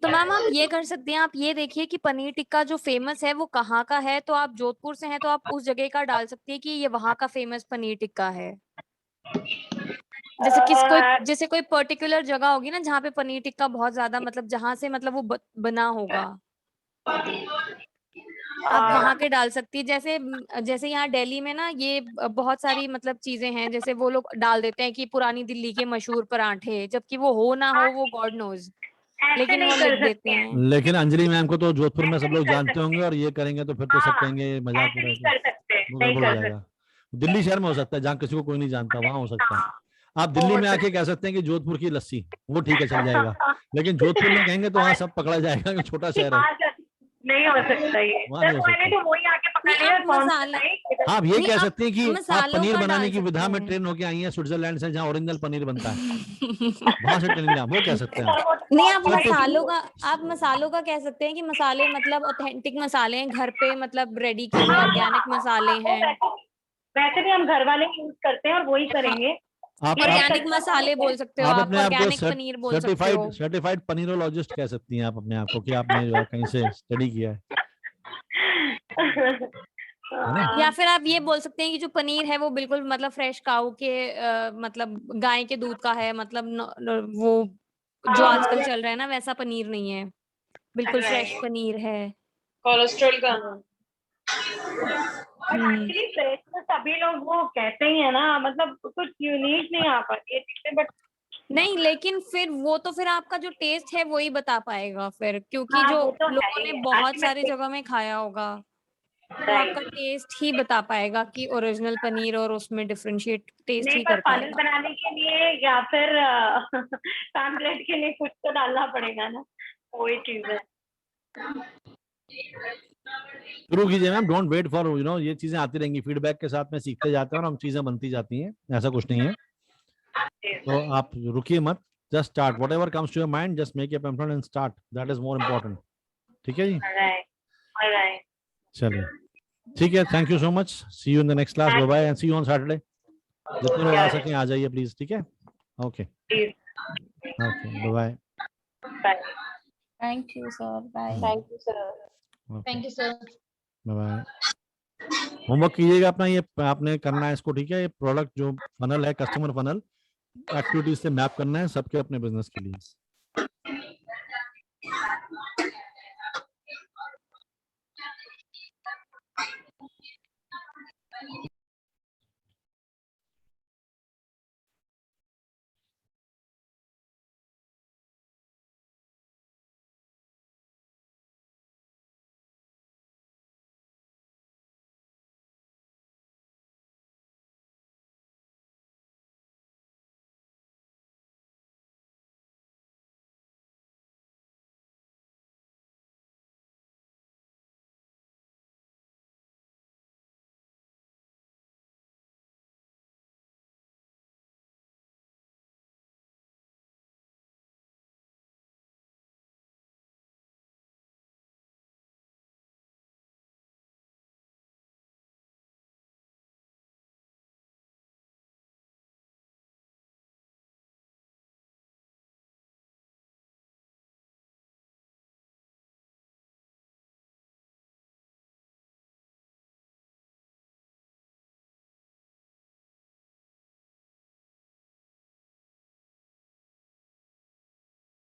तो मैम आप ये कर सकती हैं, आप ये देखिए कि पनीर टिक्का जो फेमस है वो कहाँ का है, तो आप जोधपुर से हैं तो आप उस जगह का डाल सकती है कि ये वहाँ का फेमस पनीर टिक्का है। जैसे कोई पर्टिकुलर जगह होगी ना जहाँ पे पनीर टिक्का बहुत ज्यादा, मतलब जहाँ से मतलब वो बना होगा, आप वहाँ के डाल सकती है। जैसे यहाँ दिल्ली में ना ये बहुत सारी मतलब चीजें हैं, जैसे वो लोग डाल देते हैं कि पुरानी दिल्ली के मशहूर पराठे, जबकि वो हो ना हो वो गॉड नोज, लेकिन वो लिख देते हैं। लेकिन अंजलि मैम को तो जोधपुर में सब लोग जानते होंगे, और ये करेंगे तो फिर तो सब कहेंगे मजाक हो रहा है, वो गड़बड़ हो जाएगा। दिल्ली शहर में हो सकता है जहाँ किसी को कोई नहीं जानता, वहां हो सकता है। आप दिल्ली में आके कह सकते हैं कि जोधपुर की लस्सी, वो ठीक है, चल जाएगा। लेकिन जोधपुर में कहेंगे तो वहाँ सब पकड़ा जाएगा कि छोटा शहर है, नहीं हो सकता ये। वहाँ नहीं हो मैंने सकता। तो वही आके पकड़ लिया। आप ये कह सकते हैं कि आप मसालों पनीर का बनाने डाल की विधा में सकते हैं। ट्रेन होके आई हैं स्विट्जरलैंड से, जहाँ ओरिजिनल पनीर बनता है, वहां से ट्रेनिंग लिया, वो कह सकते हैं आप। नहीं, आप तो मसालों का कह सकते हैं कि मसाले मतलब ऑथेंटिक मसाले हैं, घर पे मतलब रेडी किए हुए ऑर्गेनिक मसाले हैं। वैसे भी हम घर वाले यूज करते हैं और वही करेंगे। ऑर्गेनिक मसाले बोल सकते हो आप आप, अपने आप को ऑर्गेनिक पनीर बोल सकते हो। सर्टिफाइड पनीरोलॉजिस्ट कह सकती हैं आप अपने आप को, कि आपने जो है कहीं से स्टडी किया है ना? या फिर आप ये बोल सकते हैं कि जो पनीर है वो बिल्कुल मतलब फ्रेश काऊ के मतलब गाय के दूध का है, मतलब वो जो आजकल चल रहा है ना वैसा पनीर नहीं है, बिल्कुल फ्रेश पनीर है। कोलेस्ट्रॉल का एक्चुअली फ्रेश तो सभी लोग वो कहते ही है ना, मतलब कुछ यूनिक नहीं आ पाती है, बट नहीं, लेकिन फिर आपका जो टेस्ट है वही बता पाएगा फिर, क्योंकि हाँ, जो वो तो है लोगों ही ने है। बहुत सारी जगह में खाया होगा, तो आपका टेस्ट ही बता पाएगा कि ओरिजिनल पनीर, और उसमें डिफरेंशिएट टेस्ट नहीं, ही पर कर फनल पाएगा। बनाने के लिए या फिर पैम्पलेट के लिए कुछ तो डालना पड़ेगा ना, वही चीज है। शुरू कीजिए मैम, डोंट वेट फॉर ये चीजें आती रहेंगी, फीडबैक के साथ में सीखते जाते हैं और हम चीजें बनती जाती हैं, ऐसा कुछ नहीं है। तो आप रुकिए मत, just start, whatever comes to your mind, just make a pamphlet and start, that is more important. ठीक है जी, चलिए ठीक है, thank you so much, see you in the next class, bye bye and see you on Saturday. जितने लोग आ सकें आ जाइए प्लीज, ठीक है, okay okay, bye bye. Thank you sir, bye. Thank you sir. Thank you sir. Bye bye. Homework कीजिएगा अपना, ये आपने करना है इसको, ठीक है, ये प्रोडक्ट जो फनल है, कस्टमर फनल एक्टिविटीज से मैप करना है सबके अपने बिजनेस के लिए।